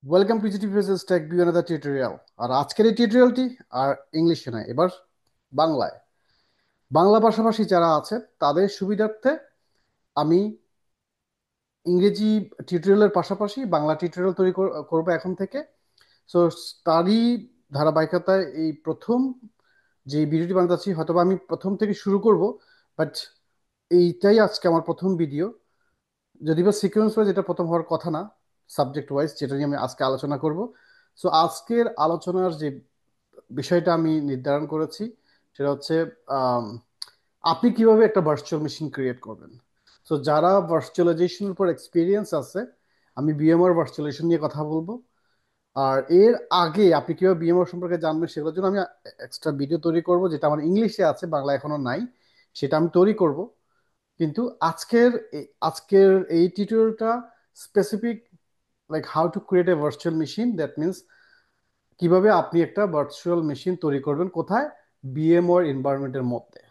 Welcome to GTVS tech view another tutorial. আর আজকের এই টিউটোরিয়ালটি আর ইংলিশে নয়, এবার বাংলায়। বাংলা ভাষাভাষী যারা আছে তাদের সুবিধার্থে আমি ইংরেজি টিউটোরিয়ালের পাশাপাশি বাংলা টিউটোরিয়াল তৈরি করবো এখন থেকে। সো তারই ধারাবাহিকতায় এই প্রথম যে ভিডিওটি বানাচ্ছি, হয়তোবা আমি প্রথম থেকে শুরু করব, বাট এইটাই আজকে আমার প্রথম ভিডিও। যদি বা সিকোয়েন্স ওয়াইজ এটা প্রথম হওয়ার কথা না, সাবজেক্ট ওয়াইজ, যেটা নিয়ে আমি আজকে আলোচনা করব। সো আজকের আলোচনার যে বিষয়টা আমি নির্ধারণ করেছি সেটা হচ্ছে আম, আপনি কিভাবে একটা ভার্চুয়াল মেশিন ক্রিয়েট করবেন। সো যারা ভার্চুয়ালাইজেশনের উপর এক্সপিরিয়েন্স আছে, আমি বিএমআর ভার্চুয়ালাইজেশন নিয়ে কথা বলবো। আর এর আগে আপনি কিভাবে বিএমআর সম্পর্কে জানবেন সেগুলোর জন্য আমি এক্সট্রা ভিডিও তৈরি করব, যেটা আমার ইংলিশে আছে, বাংলা এখনো নাই। সেটা আমি তৈরি করব। কিন্তু আজকের এই টিউটোরিয়ালটা specific, like how to create a virtual machine, that means কিভাবে আপনি একটা ভার্চুয়াল মেশিন তৈরি করবেন, কোথায়? বিএমওর এনভায়রনমেন্টের মধ্যে।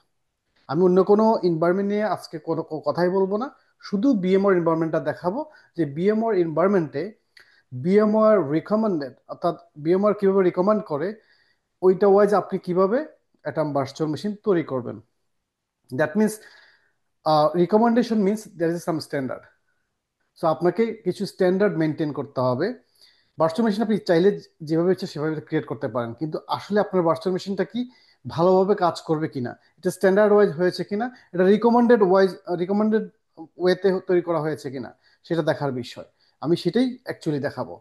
আমি অন্য কোনো এনভায়রনমেন্ট নিয়ে আজকে কোনো কথাই বলবো না, শুধু বিএমওর এনভায়রনমেন্টটা দেখাবো। যে বিএমওর এনভায়রনমেন্টে বিএমওর রিকমেন্ডেড, অর্থাৎ বিএমওর কিভাবে রিকমেন্ড করে, ওইটা ওয়াইজ আপনি কিভাবে একটা ভার্চুয়াল মেশিন তৈরি করবেন। That means recommendation means there is some standard. So আপনাকে কিছু স্ট্যান্ডার্ড মেনটেন করতে হবে। ভার্চুয়াল মেশিন আপনি চাইলে যেভাবে ইচ্ছে সেভাবে ক্রিয়েট করতে পারেন, কিন্তু আসলে আপনার ভার্চুয়াল মেশিনটা কি ভালোভাবে কাজ করবে কিনা, এটা স্ট্যান্ডার্ড ওয়াইজ হয়েছে কিনা, এটা রিকমেন্ডেড ওয়েতে তৈরি করা হয়েছে কিনা, সেটা দেখার বিষয়। আমি সেটাই অ্যাকচুয়ালি দেখাবো।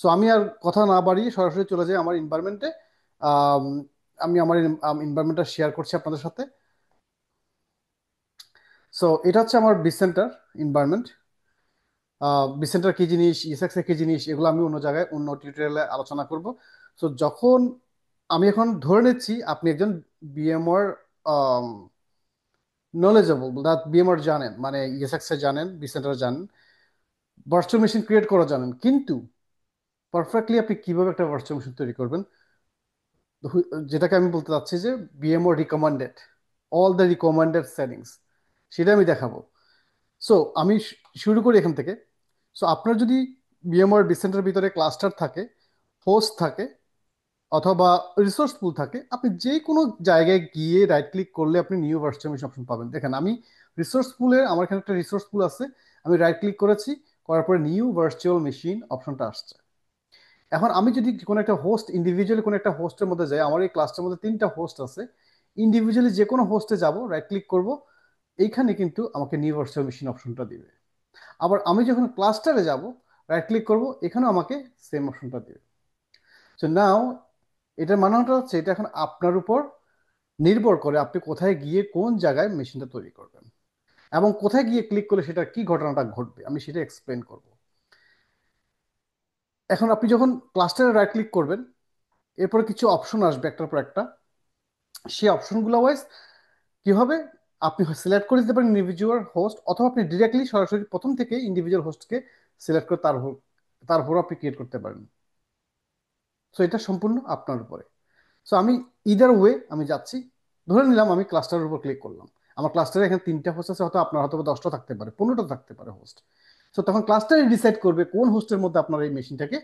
সো আমি আর কথা না বাড়িয়ে সরাসরি চলে যাই আমার এনভায়রনমেন্টে। আমি আমার এনভায়রনমেন্টটা শেয়ার করছি আপনাদের সাথে। সো এটা হচ্ছে আমার বিসেন্টার এনভায়রনমেন্ট। বিসেন্টার কি জিনিস, ইএসএক্স কি জিনিস, এগুলো আমি অন্য জায়গায় অন্য টিউটোরিয়ালে আলোচনা করব। সো যখন আমি এখন ধরে নিচ্ছি আপনি একজন বিএমআর নলেজেবল, বিএমআর জানেন, মানে ইএসএক্স এ জানেন, বিসেন্টার জানেন, ভার্চুয়াল মেশিন ক্রিয়েট করা জানেন, কিন্তু পারফেক্টলি আপনি কিভাবে একটা ভার্চুয়াল মেশিন তৈরি করবেন, যেটাকে আমি বলতে চাচ্ছি যে BMR recommended, all the recommended settings, সেটা আমি দেখাবো। সো আমি শুরু করি এখান থেকে। সো আপনার যদি বিএমআর বিসেন্টার ভিতরে ক্লাস্টার থাকে, হোস্ট থাকে, অথবা রিসোর্স পুল থাকে, আপনি যে কোনো জায়গায় গিয়ে রাইট ক্লিক করলে আপনি নিউ ভার্চুয়াল মেশিন অপশন পাবেন। দেখেন আমি রিসোর্স পুলে, আমার এখানে একটা রিসোর্স পুল আছে, আমি রাইট ক্লিক করেছি, করার পরে নিউ ভার্চুয়াল মেশিন অপশনটা আসছে। এখন আমি যদি কোনো একটা হোস্ট, ইন্ডিভিজুয়ালি কোনো একটা হোস্টের মধ্যে যাই, আমার এই ক্লাসটার মধ্যে 3টা হোস্ট আছে, ইন্ডিভিজুয়ালি যে কোনো হোস্টে যাব, রাইট ক্লিক করব, এইখানে কিন্তু আমাকে নিউ ভার্চুয়াল মেশিন অপশনটা দিবে। আবার আমি যখন ক্লাস্টারে যাব, রাইট ক্লিক করব, এখানেও আমাকে সেম অপশনটা দিবে। সো নাও, এটার মানেটা হচ্ছে এটা এখন আপনার উপর নির্ভর করে আপনি কোথায় গিয়ে কোন জায়গায় মেশিনটা তৈরি করবেন, এবং কোথায় গিয়ে ক্লিক করলে সেটা কি ঘটনাটা ঘটবে আমি সেটা এক্সপ্লেন করব। এখন আপনি যখন ক্লাস্টারে রাইট ক্লিক করবেন, এরপরে কিছু অপশন আসবে একটার পর একটা। সেই অপশনগুলো ওয়াইজ কি হবে, আপনি সিলেক্ট করে দিতে পারেন ইন্ডিভিজুয়াল হোস্ট, অথবা আপনি ডিরেক্টলি সরাসরি প্রথম থেকে ইন্ডিভিজুয়াল হোস্টকে সিলেক্ট করে তারপর আপনি ক্রিয়েট করতে পারেন। সো এটা সম্পূর্ণ আপনার উপরে। সো আমি ইদার ওয়ে আমি যাচ্ছি। ধরে নিলাম আমি ক্লাস্টারের উপর ক্লিক করলাম, আমার ক্লাস্টারে এখানে 3টা হোস্ট আছে, হয়তো আপনার হয়তো 10টা থাকতে পারে, 15টা থাকতে পারে হোস্ট। সো তখন ক্লাস্টারে ডিসাইড করবে কোন হোস্টের মধ্যে আপনার এই মেশিনটাকে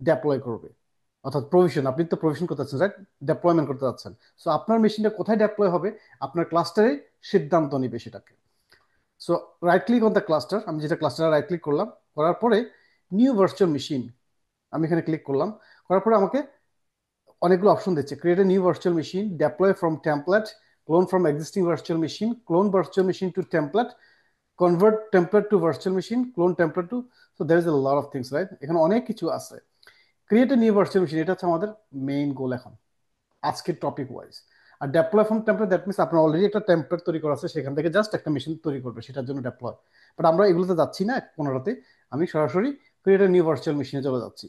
ডেপ্লয় করবে, অর্থাৎ প্রভিশন, আপনি তো প্রভিশন করতে চাচ্ছেন, রাইট, ডেপ্লয়মেন্ট করতে চাচ্ছেন। সো আপনার মেশিনটা কোথায় ডেপ্লয় হবে আপনার ক্লাস্টারে সিদ্ধান্ত নিবে সেটাকে। So right click on the cluster, আমি যেটা ক্লাস্টারে রাইট ক্লিক করলাম, করার পরে নিউ ভার্চুয়াল মেশিন আমি এখানে ক্লিক করলাম। করার পরে আমাকে অনেকগুলো অপশন দিচ্ছে, create a new virtual machine, deploy from template, clone from existing virtual machine, clone virtual machine to template, convert template to virtual machine, clone template to. So there is a lot of things, right, এখানে অনেক কিছু আছে। Create a new virtual machine, এটা হচ্ছে আমাদের main goal এখন আজকের topic wise. আর deploy from template, that means আপনার অলরেডি একটা টেমপ্লেট তৈরি করা আছে, সেখান থেকে জাস্ট একটা মেশিন তৈরি করবে, সেটার জন্য ডেপ্লয়। বাট আমরা এগুলোতে যাচ্ছি না কোনোটাতে, আমি সরাসরি ক্রিয়েট এ নিউ ভার্চুয়াল মেশিনে চলে যাচ্ছি।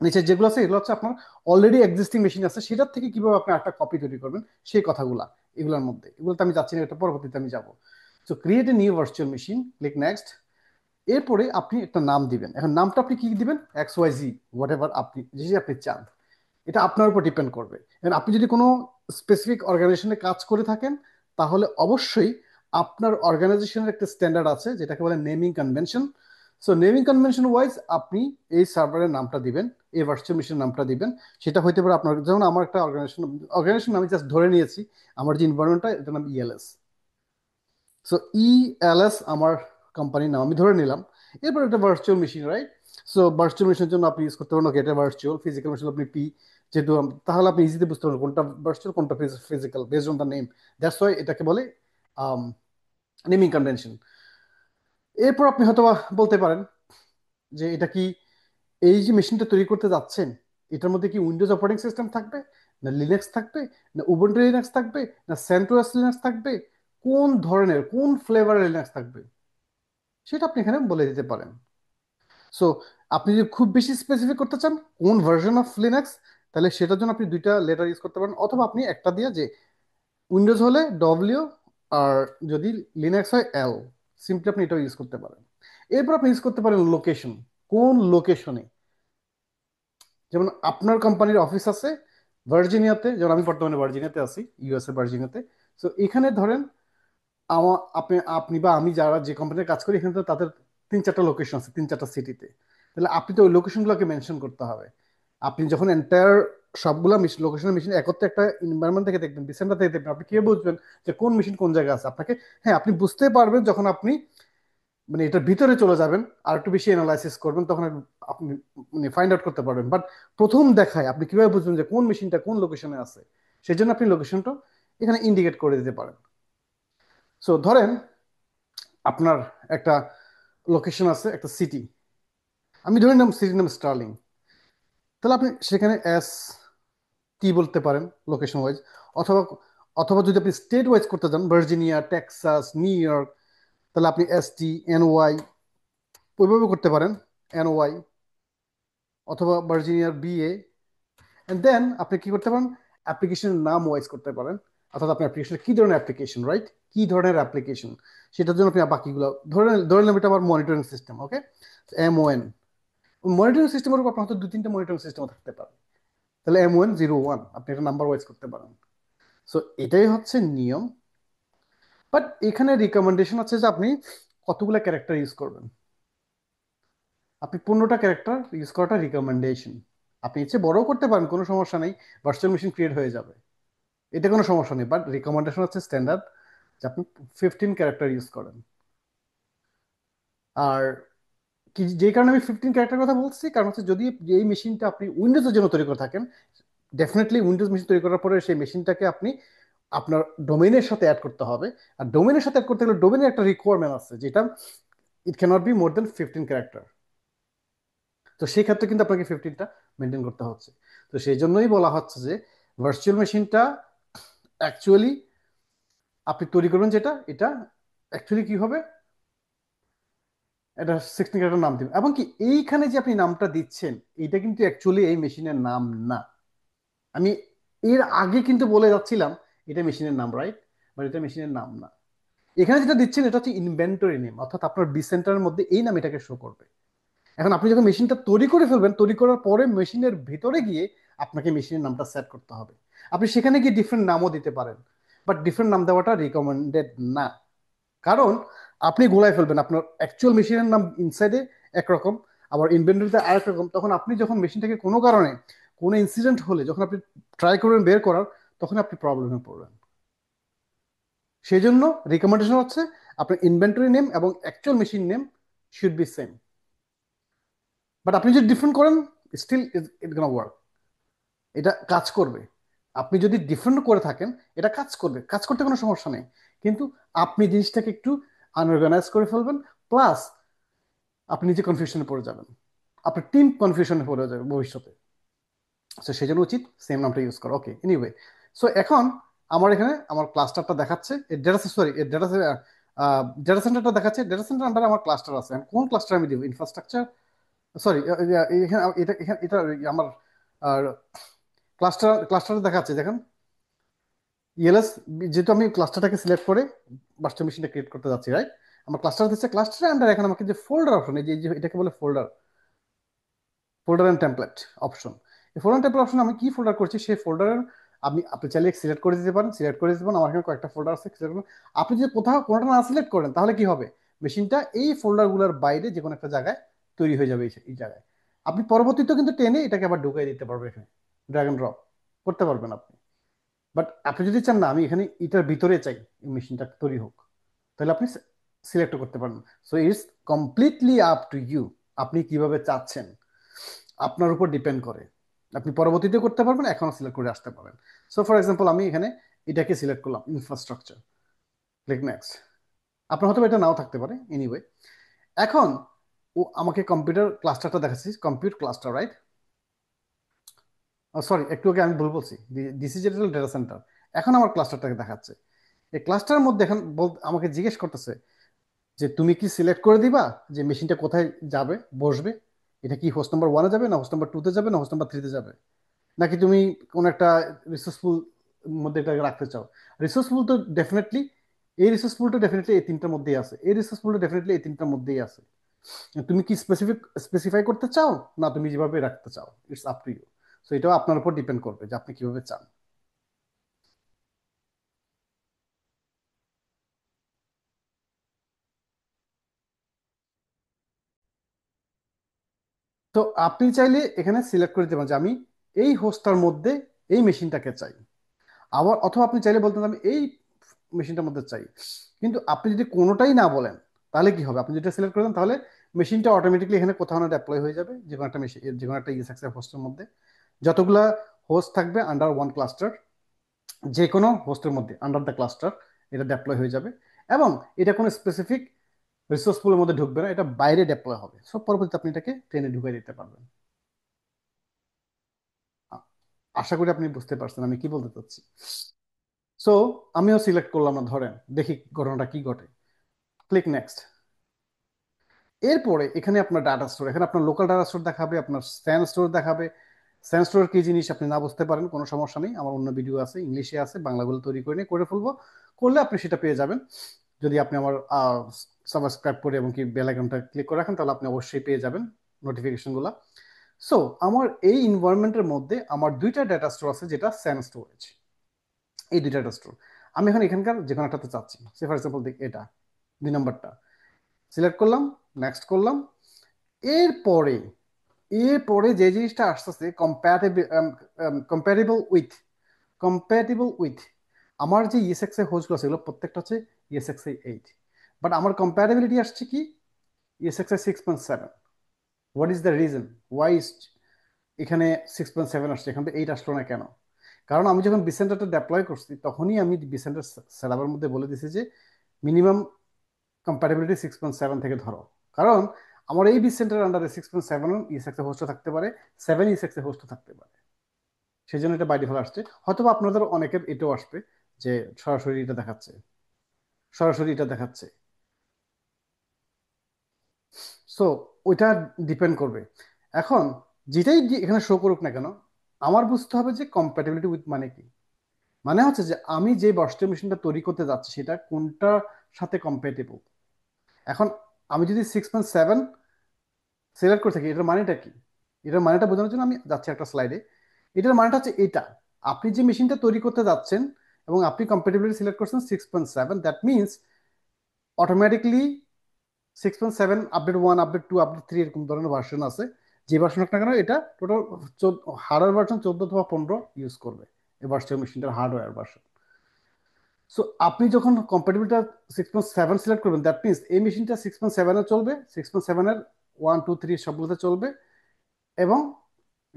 নিচে যেগুলো আছে এগুলো হচ্ছে আপনার অলরেডি এক্সিস্টিং মেশিন আছে, সেটার থেকে কিভাবে আপনি একটা কপি তৈরি করবেন সেই কথাগুলা এগুলোর মধ্যে। এগুলোতে আমি যাচ্ছি না, এটা পরবর্তীতে আমি যাব। So create a new virtual machine, click next. এরপরে আপনি একটা নাম দিবেন। এখন নামটা আপনি কি দিবেন, X Y Z, whatever আপনি যে আপনি চান, এটা আপনার উপর ডিপেন্ড করবে। এখন আপনি যদি কোনো স্পেসিফিক অর্গানাইজেশনে কাজ করে থাকেন, তাহলে অবশ্যই আপনার অর্গানাইজেশনের একটা স্ট্যান্ডার্ড আছে যেটাকে বলে naming convention. So naming convention wise আপনি এই সার্ভারের নামটা দিবেন, এই ভার্চুয়াল মেশিনের নামটা দিবেন। সেটা হইতে পারে আপনার, যেমন আমার একটা অর্গানাইজেশন আমি জাস্ট ধরে নিয়েছি, আমার যে এনভায়রনমেন্টটা এটার নাম ইএলএস। সো ইএলএস আমার কোম্পানির নাম আমি ধরে নিলাম। এরপর একটা virtual machine, right? So virtual মেশিনের জন্য আপনি ইউজ করতে পারেন, ওকে এটা ভার্চুয়াল, ফিজিক্যাল মেশিন আপনি পি, যেহেতু তাহলে আপনি ইজিতে বুঝতে পারবেন কোনটা ভার্চুয়াল কোনটা physical based on the name. That's why এটাকে বলে নেমিং কনভেনশন। এরপর আপনি হয়তো বলতে পারেন যে এটা কি, এই যে মেশিনটা তৈরি করতে যাচ্ছেন এটার মধ্যে কি উইন্ডোজ অপারেটিং সিস্টেম থাকবে, না লিনাক্স থাকবে, না উবুন্টু লিনাক্স থাকবে, না সেন্টোস লিনাক্স থাকবে, কোন ধরনের কোন ফ্লেভারের লিনাক্স থাকবে, সেটা আপনি এখানে বলে দিতে পারেন। সো আপনি যদি খুব বেশি স্পেসিফিক করতে চান কোন ভার্সন অফ লিনাক্স, তাহলে সেটার জন্য আপনি দুইটা লেটার ইউজ করতে পারেন, অথবা আপনি একটা দিয়ে যে উইন্ডোজ হলে ডব্লিউ, আর যদি লিনাক্স হয় এল, সিম্পলি আপনি এটাও ইউজ করতে পারেন। এরপর আপনি ইউজ করতে পারেন লোকেশন, কোন লোকেশনে। যেমন আপনার কোম্পানির অফিস আছে ভার্জিনিয়াতে, যেমন আমি বর্তমানে ভার্জিনিয়াতে আছি, ইউএস এ ভার্জিনিয়াতে। সো এখানে ধরেন আপনি আপনি বা আমি যারা যে কোম্পানিতে কাজ করি, এখানে তো তাদের 3-4টা লোকেশন আছে 3-4টা সিটিতে। তাহলে আপনি তো ওই লোকেশনগুলোকে মেনশন করতে হবে। আপনি যখন এন্টায়ার সবগুলা লোকেশনের মেশিন একত্রে একটা এনভায়রনমেন্ট থেকে দেখবেন, ডিসেন্টার থেকে দেখবেন, আপনি কি বুঝবেন যে কোন মেশিন কোন জায়গায় আছে আপনাকে? হ্যাঁ, আপনি বুঝতে পারবেন যখন আপনি মানে এটার ভিতরে চলে যাবেন আর একটু বেশি অ্যানালাইসিস করবেন, তখন আপনি মানে ফাইন্ড আউট করতে পারবেন। বাট প্রথম দেখায় আপনি কিভাবে বুঝবেন যে কোন মেশিনটা কোন লোকেশনে আছে? সেই জন্য আপনি লোকেশনটা এখানে ইন্ডিকেট করে দিতে পারেন। সো ধরেন আপনার একটা লোকেশন আছে, একটা সিটি, আমি ধরে নিলাম সিটির নাম স্টার্লিং। তাহলে আপনি সেখানে এস টি বলতে পারেন লোকেশন ওয়াইজ, অথবা অথবা যদি আপনি স্টেট ওয়াইজ করতে চান, ভার্জিনিয়া, টেক্সাস, নিউ ইয়র্ক, তাহলে আপনি এস টি এন ওয়াই ওইভাবে করতে পারেন, এন ওয়াই, অথবা ভার্জিনিয়ার বিএ। এন্ড দেন আপনি কি করতে পারেন, অ্যাপ্লিকেশনের নাম ওয়াইজ করতে পারেন, অর্থাৎ আপনার অ্যাপ্লিকেশন কি ধরনের অ্যাপ্লিকেশন, রাইট? কি ধরনের অ্যাপ্লিকেশন, সেটার জন্য আপনি বাকিগুলো ধরে ধরে নেবেন। এটা আমার মনিটরিং সিস্টেম, ওকে, MON। মনিটরিং সিস্টেমের উপর আপনার হয়তো 2-3টা মনিটরিং সিস্টেম থাকতে পারে, তাহলে M101 আপনি একটা নাম্বার ওয়াইজ করতে পারেন। সো এটাই হচ্ছে নিয়ম। বাট এখানে রিকমেন্ডেশন আছে যে আপনি কতগুলো ক্যারেক্টার ইউজ করবেন। আপনি 15টা ক্যারেক্টার ইউজ করাটা রিকমেন্ডেশন। আপনি ইচ্ছে বড়ও করতে পারেন, কোনো সমস্যা নেই, ভার্চুয়াল মেশিন ক্রিয়েট হয়ে যাবে, এতে কোনো সমস্যা নেই। বাট রিকমেন্ডেশন হচ্ছে স্ট্যান্ডার্ড যে আপনি 15 ক্যারেক্টার ইউজ করেন। আর কি যে কারণে আমি 15 ক্যারেক্টার কথা বলছি, কারণ হচ্ছে যদি এই মেশিনটা আপনি উইন্ডোজের জন্য তৈরি করে থাকেন, ডেফিনেটলি উইন্ডোজ মেশিন তৈরি করার পরে সেই মেশিনটাকে আপনি আপনার ডোমেইনের সাথে অ্যাড করতে হবে। আর ডোমেইনের সাথে অ্যাড করতে গেলে ডোমেইনের একটা রিকোয়ারমেন্ট আছে, যেটা it cannot be more than 15 character. তো সেই ক্ষেত্রে কিন্তু আপনাকে 15টা মেনটেন করতে হচ্ছে। তো সেই জন্যই বলা হচ্ছে যে ভার্চুয়াল মেশিনটা অ্যাকচুয়ালি আপনি তৈরি করবেন যেটা, এটা অ্যাকচুয়ালি কি হবে, এটা 16 ক্যারেক্টার নাম দিবেন। এবং কি এইখানে যে আপনি নামটা দিচ্ছেন, এটা কিন্তু অ্যাকচুয়ালি এই মেশিনের নাম না। আমি এর আগে কিন্তু বলে যাচ্ছিলাম এটা মেশিনের নাম, রাইট? বাট এটা মেশিনের নাম না। এখানে যেটা দিচ্ছেন এটা হচ্ছে ইনভেন্টরি নেম, অর্থাৎ আপনার বিসেন্টারের মধ্যে এই নাম এটাকে শো করবে। এখন আপনি যখন মেশিনটা তৈরি করে ফেলবেন, তৈরি করার পরে মেশিনের ভিতরে গিয়ে আপনাকে মেশিনের নামটা সেট করতে হবে। আপনি সেখানে গিয়ে ডিফারেন্ট নামও দিতে পারেন, বাট ডিফারেন্ট নাম দেওয়াটা রিকমেন্ডেড না। কারণ আপনি গোলায় ফেলবেন, আপনার অ্যাকচুয়াল মেশিনের নাম ইনসাইডে একরকম, আবার ইনভেন্টরিতে আরেক রকম। তখন আপনি যখন মেশিনটাকে কোনো কারণে কোনো ইনসিডেন্ট হলে যখন আপনি ট্রাই করবেন বের করার, তখন আপনি প্রবলেমে পড়বেন। সেই জন্য রিকমেন্ডেশন হচ্ছে আপনার ইনভেন্টরি নেম এবং actual machine name should be same. But আপনি যদি ডিফারেন্ট করেন, স্টিল ইট গোনা ওয়ার্ক, এটা কাজ করবে। আপনি যদি ডিফারেন্ট করে থাকেন, এটা কাজ করবে, কাজ করতে কোনো সমস্যা নেই। কিন্তু আপনি জিনিসটাকে একটু আনঅর্গানাইজ করে ফেলবেন, প্লাস আপনি নিজে কনফিউশনে পড়ে যাবেন, আপনার টিম কনফিউশনে পড়ে যাবে ভবিষ্যতে। তো সেই জন্য উচিত সেম নামটা ইউজ করা, ওকে? এনিওয়ে, সো এখন আমার এখানে আমার ক্লাস্টারটা দেখাচ্ছে, ডেটা সরি ডেটা ডেটা সেন্টারটা দেখাচ্ছে, ডেটা সেন্টার আন্ডারে আমার ক্লাস্টার আছে। আমি কোন ক্লাস্টার আমি দিব, ইনফ্রাস্ট্রাকচার, সরি এখানে এটা আমার ক্লাস্টার দেখাচ্ছে, দেখেন ইএলএস। যেহেতু আমি ক্লাস্টারটাকে সিলেক্ট করে ভার্চুয়াল মেশিনটা ক্রিয়েট করতে যাচ্ছি, রাইট? আমার ক্লাস্টার দিচ্ছে, ক্লাস্টারের আন্ডার এখন আমাকে যে ফোল্ডার অপশন, এই যে এটাকে বলে folder, folder and template option. এই ফোল্ডার টেমপ্লেট অপশন আমি কি ফোল্ডার করছি সেই ফোল্ডারের আপনি চাইলে সিলেক্ট করে দিতে পারেন, সিলেক্ট করে দিতে পারেন। আমার এখানে কয়েকটা ফোল্ডার আছে, সিলেক্ট করুন। আপনি যদি কোথাও কোনোটা না সিলেক্ট করেন তাহলে কি হবে, মেশিনটা এই ফোল্ডারগুলোর বাইরে যে কোনো একটা জায়গায় তৈরি হয়ে যাবে এই জায়গায়। আপনি পরবর্তীতে কিন্তু টেনে এটাকে আবার ঢুকিয়ে দিতে পারবেন, এখানে ড্র্যাগ এন্ড ড্রপ করতে পারবেন আপনি। বাট আপনি যদি চান না আমি এখানে এটার ভিতরে চাই এই মেশিনটা তৈরি হোক, তাহলে আপনি সিলেক্ট করতে পারেন। So it's completely up to you, আপনি কিভাবে চাচ্ছেন আপনার উপর ডিপেন্ড করে। আপনি পরবর্তীতে করতে পারবেন, এখনো সিলেক্ট করে আসতে পারেন। সো ফর এক্সাম্পল আমি এখানে এটাকে সিলেক্ট করলাম ইনফ্রাস্ট্রাকচার, ক্লিক নেক্সট। আপনার হয়তো এটা নাও থাকতে পারে, এনিওয়ে। এখন ও আমাকে কম্পিউটার ক্লাস্টারটা দেখাচ্ছি, কম্পিউটার ক্লাস্টার, রাইট? সরি, একটু আগে আমি ভুল বলছি, ডিসি ডিজিটাল ডেটা সেন্টার। এখন আমার ক্লাস্টারটাকে দেখাচ্ছে। এই ক্লাস্টারের মধ্যে এখন আমাকে জিজ্ঞেস করতেছে যে তুমি কি সিলেক্ট করে দিবা যে মেশিনটা কোথায় যাবে, বসবে। এটা কি হোস্ট নাম্বার ওয়ানে যাবে, না হোস্ট নাম্বার টুতে যাবে, না হোস্ট নাম্বার থ্রিতে যাবে, নাকি তুমি কোন একটা রিসোর্সফুল মধ্যে এটা রাখতে চাও। রিসোর্সফুল তো ডেফিনেটলি, এই রিসোর্সফুলটা ডেফিনেটলি এই তিনটার মধ্যেই আছে, এই রিসোর্সফুলটা ডেফিনেটলি এই তিনটার মধ্যেই আছে। তুমি কি স্পেসিফাই করতে চাও, না তুমি যেভাবে রাখতে চাও, it's up to you. So এটাও আপনার উপর ডিপেন্ড করবে যে আপনি কিভাবে চান। তো আপনি চাইলে এখানে সিলেক্ট করে দিতে পারেন যে আমি এই হোস্টটার মধ্যে এই মেশিনটাকে চাই। আবার অথবা আপনি চাইলে বলতেন আমি এই মেশিনটার মধ্যে চাই। কিন্তু আপনি যদি কোনোটাই না বলেন, তাহলে কি হবে? আপনি যেটা সিলেক্ট করে দেন, তাহলে মেশিনটা অটোমেটিকলি এখানে কোথাও না অ্যাপ্লাই হয়ে যাবে, যে কোনো একটা মেশিন, যে কোনো একটা ইএসএক্সএর হোস্টের মধ্যে। যতগুলা হোস্ট থাকবে আন্ডার ওয়ান ক্লাস্টার, যে কোনো হোস্টের মধ্যে আন্ডার দ্য ক্লাস্টার এটা ডেপ্লয় হয়ে যাবে। এবং এটা কোনো স্পেসিফিক রিসোর্স পুলের মধ্যে ঢুকবে না, এটা বাইরে ডেপ্লয় হবে। সব পরবর্তীতে আপনি এটাকে ট্রেনে ঢুকিয়ে দিতে পারবেন। আ- আশা করি আপনি বুঝতে পারছেন আমি কি বলতে চাচ্ছি। সো আমিও সিলেক্ট করলাম না, ধরেন দেখি ঘটনাটা কি ঘটে। Click next. এরপরে এখানে আপনার ডাটা স্টোর, এখানে আপনার লোকাল ডাটা স্টোর দেখাবে, আপনার স্যান স্টোর দেখাবে। স্যান স্টোর কি জিনিস আপনি না বুঝতে পারেন, কোনো সমস্যা নেই, আমার অন্য ভিডিও আছে, ইংলিশে আছে, বাংলাগুলো তৈরি করে নিয়ে করে ফেলবো। করলে আপনি সেটা পেয়ে যাবেন। যদি আপনি আমার সাবস্ক্রাইব করে এবং কি বেল আইকনটা ক্লিক করে রাখেন, তাহলে আপনি অবশ্যই পেয়ে যাবেন নোটিফিকেশনগুলো। সো আমার এই এনভায়রনমেন্টের মধ্যে আমার দুইটা ডেটা স্টোর আছে, যেটা স্যান স্টোরেজ। এই দুইটা ডেটা স্টোর আমি এখন এখানকার যে কোনো একটাতে চাচ্ছি। সে ফর এক্সাম্পল দেখ এটা 2 নম্বরটা সিলেক্ট করলাম, নেক্সট করলাম। এরপরে এরপরে যে জিনিসটা আসতেছে compatible, compatible with, compatible with আমার যে ইএসএক্স এর হোস্টগুলো আছে, এগুলো প্রত্যেকটা হচ্ছে ইএসএক্স 8। বাট আমার কম্প্যাটেবিলিটি আসছে কি ইএসএক্স 6.7। What is the reason why এখানে 6.7 আসছে, এখান থেকে 8 আসলো না কেন? কারণ আমি যখন বিসেন্টারটা ডেপ্লয় করছি, তখনই আমি বিসেন্টার সেলাবের মধ্যে বলে দিছি যে মিনিমাম কম্প্যাটেবিলিটি 6.7 থেকে ধরো। কারণ আমার এই বিসেন্টার আন্ডারে 6.7 ইএসএক্স হোস্ট থাকতে পারে, 7 ইএসএক্স হোস্ট থাকতে পারে। সেই জন্য এটা বাই ডিফল্ট আসছে। হয়তো আপনাদের অনেকের এটাও আসবে যে সরাসরি এটা দেখাচ্ছে, সরাসরি এটা দেখাচ্ছে। সো ওইটা ডিপেন্ড করবে। এখন যেটাই এখানে শো করুক না কেন, আমার বুঝতে হবে যে কম্প্যাটিবিলিটি উইথ মানে কি। মানে হচ্ছে যে আমি যে ভার্চুয়াল মেশিনটা তৈরি করতে যাচ্ছি সেটা কোনটার সাথে কম্প্যাটেবল। এখন আমি যদি 6.7 সিলেক্ট করে থাকি, এটার মানেটা কি? এটার মানেটা বোঝানোর জন্য আমি যাচ্ছি একটা স্লাইডে। এটার মানেটা হচ্ছে এটা, আপনি যে মেশিনটা তৈরি করতে যাচ্ছেন এবং আপনি কম্প্যাটিবিলিটি সিলেক্ট করছেন 6.7, that means automatically 6.7 update 1, update 2, update 3 এরকম ধরনের ভার্সন আছে। যে ভার্সন হোক না কেন এটা টোটাল হার্ডওয়্যার ভার্সন 14 অথবা 15 ইউজ করবে এই ভার্চুয়াল মেশিনটার হার্ডওয়্যার ভার্সন। সো আপনি যখন কম্প্যাটিবিলিটি 6.7 সিলেক্ট করবেন, দ্যাট মিনস এই মেশিনটা 6.7 এ চলবে, 6.7 এর 1 2 3 সবগুলোতে চলবে। এবং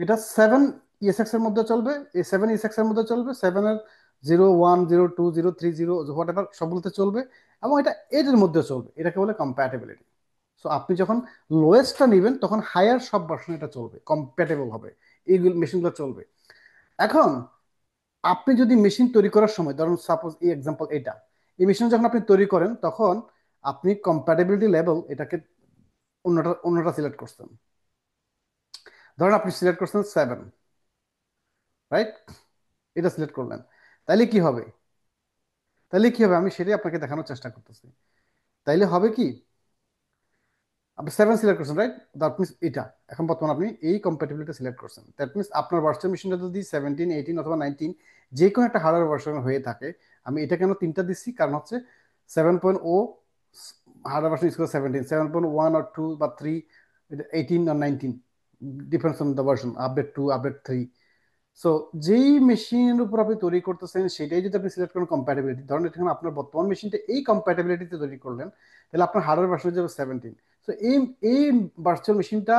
এটা 7 ইএসএক্স এর মধ্যে চলবে, এই 7 ইএসএক্স এর মধ্যে চলবে, 7 এর 0 1 0 2 0 3 0 হোয়াট এভার সবগুলোতে চলবে। এবং এটা এর মধ্যে চলবে, এটাকে বলে কম্প্যাটেবিলিটি। সো আপনি যখন লোয়েস্টটা নেবেন, তখন হায়ার সব ভার্সন এটা চলবে, কম্প্যাটেবল হবে, এইগুলো মেশিনগুলো চলবে। এখন আপনি যদি মেশিন তৈরি করার সময়, ধরুন সাপোজ এই এক্সাম্পল এটা, এই মেশিন যখন আপনি তৈরি করেন, তখন আপনি কম্প্যাটেবিলিটি লেভেল এটাকে অন্যটা অন্যটা সিলেক্ট করছেন। ধরেন আপনি সিলেক্ট করছেন 7, রাইট? এটা সিলেক্ট করলেন, তাইলে কি হবে? তাইলে কি হবে আমি সেটাই আপনাকে দেখানোর চেষ্টা করতেছি। তাইলে হবে কি, আপনি 7 সিলেক্ট করছেন, রাইট? দ্যাট মিনস এটা এখন বর্তমানে আপনি এই কম্প্যাটিবিলিটি সিলেক্ট করছেন। দ্যাট মিনস আপনার ভার্চুয়াল মেশিনটা যদি 17 18 অথবা 19 যে কোনো একটা হার্ডওয়্যার ভার্সন হয়ে থাকে, আমি এটা কেন 3টা দিচ্ছি, কারণ হচ্ছে 7.0 হার্ডওয়্যার ভার্সন ইউজ করে 17, 7.1 or 2 বা 3, 18 or 19, depends on the version, update 2, update 3। So যেই মেশিনের উপর আপনি তৈরি করতেছেন সেটাই যদি আপনি সিলেক্ট করেন কম্প্যাটিবিলিটি, ধরেন এখানে আপনার বর্তমান মেশিনটা এই কম্প্যাটিবিলিটিতে তৈরি করলেন, তাহলে আপনার হার্ডওয়্যার ভার্সন যাবে 17। সো এই ভার্চুয়াল মেশিনটা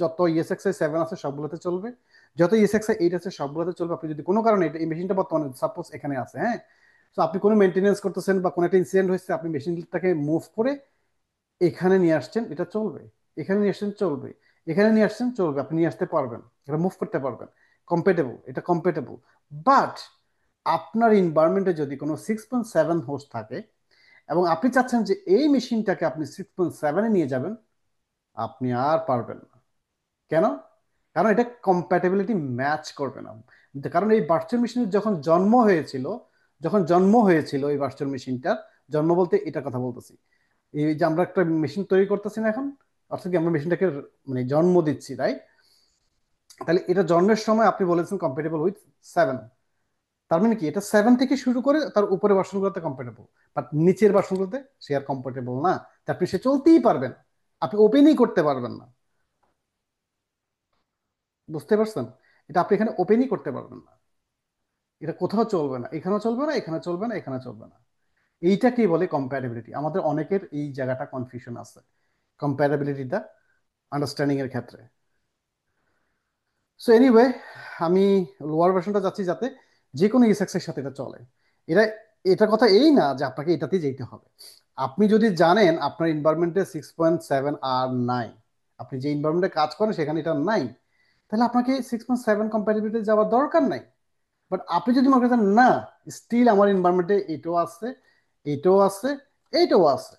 যত ইএসএক্সআই 7 আছে সবগুলোতে চলবে, যত ইএসএক্সআই 8 আছে সবগুলোতে চলবে। আপনি যদি কোনো কারণে এই মেশিনটা বর্তমানে সাপোজ এখানে আছে, হ্যাঁ, তো আপনি কোনো মেনটেনেন্স করতেছেন বা কোনো একটা ইনসিডেন্ট হয়েছে, আপনি মেশিনটাকে মুভ করে এখানে নিয়ে আসছেন, এটা চলবে। এখানে নিয়ে আসছেন চলবে, এখানে নিয়ে আসছেন চলবে, আপনি নিয়ে আসতে পারবেন, এটা মুভ করতে পারবেন, কম্পেটেবল, এটা কম্পেটেবল। বাট আপনার এনভায়রনমেন্টে যদি কোনো 6.7 হোস্ট থাকে এবং আপনি চাচ্ছেন যে এই মেশিনটাকে আপনি 6.7-এ নিয়ে যাবেন, আপনি আর পারবেন না। কেন? কারণ এটা কম্প্যাটেবিলিটি ম্যাচ করবে না। কারণ এই ভার্চুয়াল মেশিনের যখন জন্ম হয়েছিল এই ভার্চুয়াল মেশিনটার, জন্ম বলতে এটার কথা বলতেছি, এই যে আমরা একটা মেশিন তৈরি করতেছি না এখন, অর্থাৎ কি আমরা মেশিনটাকে মানে জন্ম দিচ্ছি, রাইট? তাহলে এটা জন্মের সময় আপনি বলেছেন কম্পেটেবল উইথ 7, তার মানে কি এটা 7 থেকে শুরু করে তার উপরে ভার্সনগুলোতে কম্পেটেবল, বাট নিচের ভার্সনগুলোতে সে আর কম্পেটেবল না। তা আপনি সে চলতেই পারবেন, আপনি ওপেনই করতে পারবেন না। বুঝতে পারছেন? এটা আপনি এখানে ওপেনই করতে পারবেন না, এটা কোথাও চলবে না, এখানেও চলবে না, এখানে চলবে না, এখানে চলবে না। এইটাকেই বলে কম্প্যাটিবিলিটি। আমাদের অনেকের এই জায়গাটা কনফিউশন আছে কম্প্যাটিবিলিটিটা আন্ডারস্ট্যান্ডিং এর ক্ষেত্রে। সো এনিওয়ে, আমি লোয়ার ভার্সনটা যাচ্ছি যাতে যে কোনো ইএসএক্স এর সাথে এটা চলে। এটা এটা কথা এই না যে আপনাকে এটাতেই যেতে হবে। আপনি যদি জানেন আপনার এনভায়রনমেন্টে 6.7 আর নাই, আপনি যে এনভায়রনমেন্টে কাজ করেন সেখানে এটা নাই, তাহলে আপনাকে 6.7 কম্প্যাটিবিলিটি যাওয়ার দরকার নাই। বাট আপনি যদি মনে করেন না, স্টিল আমার এনভায়রনমেন্টে এটাও আছে, এটাও আছে, এইটাও আছে,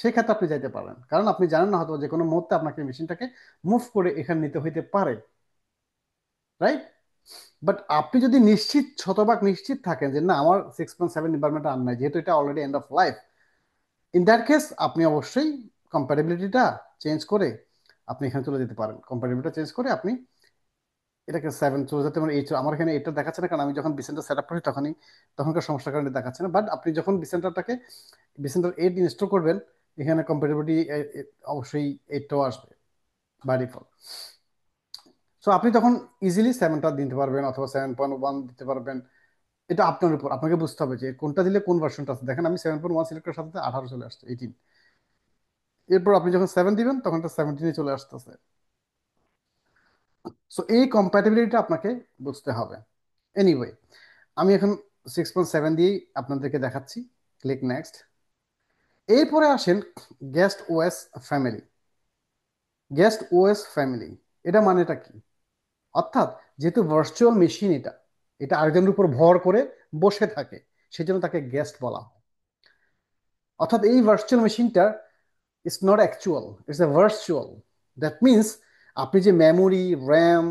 সেক্ষেত্রে আপনি যাইতে পারেন। কারণ আপনি জানেন না হয়তো যে কোনো মুহূর্তে আপনাকে মেশিনটাকে মুভ করে এখানে নিতে হইতে পারে, রাইট? বাট আপনি যদি নিশ্চিত, শতভাগ নিশ্চিত থাকেন যে না আমার 6.7 এনভায়রনমেন্ট আর নাই, যেহেতু এটা already end of life, in that case আপনি অবশ্যই কম্প্যাটিবিলিটিটা চেঞ্জ করে আপনি এখানে চলে যেতে পারেন। কম্প্যাটিবিলিটি চেঞ্জ করে আপনি এটাকে 7 চলে যেতে পারেন। আমার এখানে এটা দেখাচ্ছে না, কারণ আমি যখন বিসেন্টার সেট আপ করি তখনকার সমস্যার কারণে দেখাচ্ছে না। বাট আপনি যখন বিসেন্টার 8 ইনস্টল করবেন, এখানে কম্প্যাটিবিলিটি অবশ্যই 8টাও আসবে বাই ডিফল্ট। সো আপনি তখন ইজিলি 7টা দিতে পারবেন অথবা 7.1 দিতে পারবেন। এটা আপনার উপর, আপনাকে বুঝতে হবে যে কোনটা দিলে কোন ভার্সনটা আছে। দেখেন আমি 7.1 সিলেক্ট করার সাথে 18 চলে আসছে, 18। এরপর আপনি যখন 7 দিবেন তখন এটা 17-এ চলে আসতেছে। সো এই কম্প্যাটিবিলিটিটা আপনাকে বুঝতে হবে। এনিওয়ে, আমি এখন 6.7 দিয়েই আপনাদেরকে দেখাচ্ছি। Click next. এরপরে আসেন guest OS family. Guest OS family, এটা মানেটা কি? অর্থাৎ যেহেতু ভার্চুয়াল মেশিন, এটা এটা আরেকজনের উপর ভর করে বসে থাকে, সেজন্য তাকে গেস্ট বলা হয়। অর্থাৎ এই ভার্চুয়াল মেশিনটা it's not actual, it's a virtual. That means আপনি যে মেমোরি, র্যাম,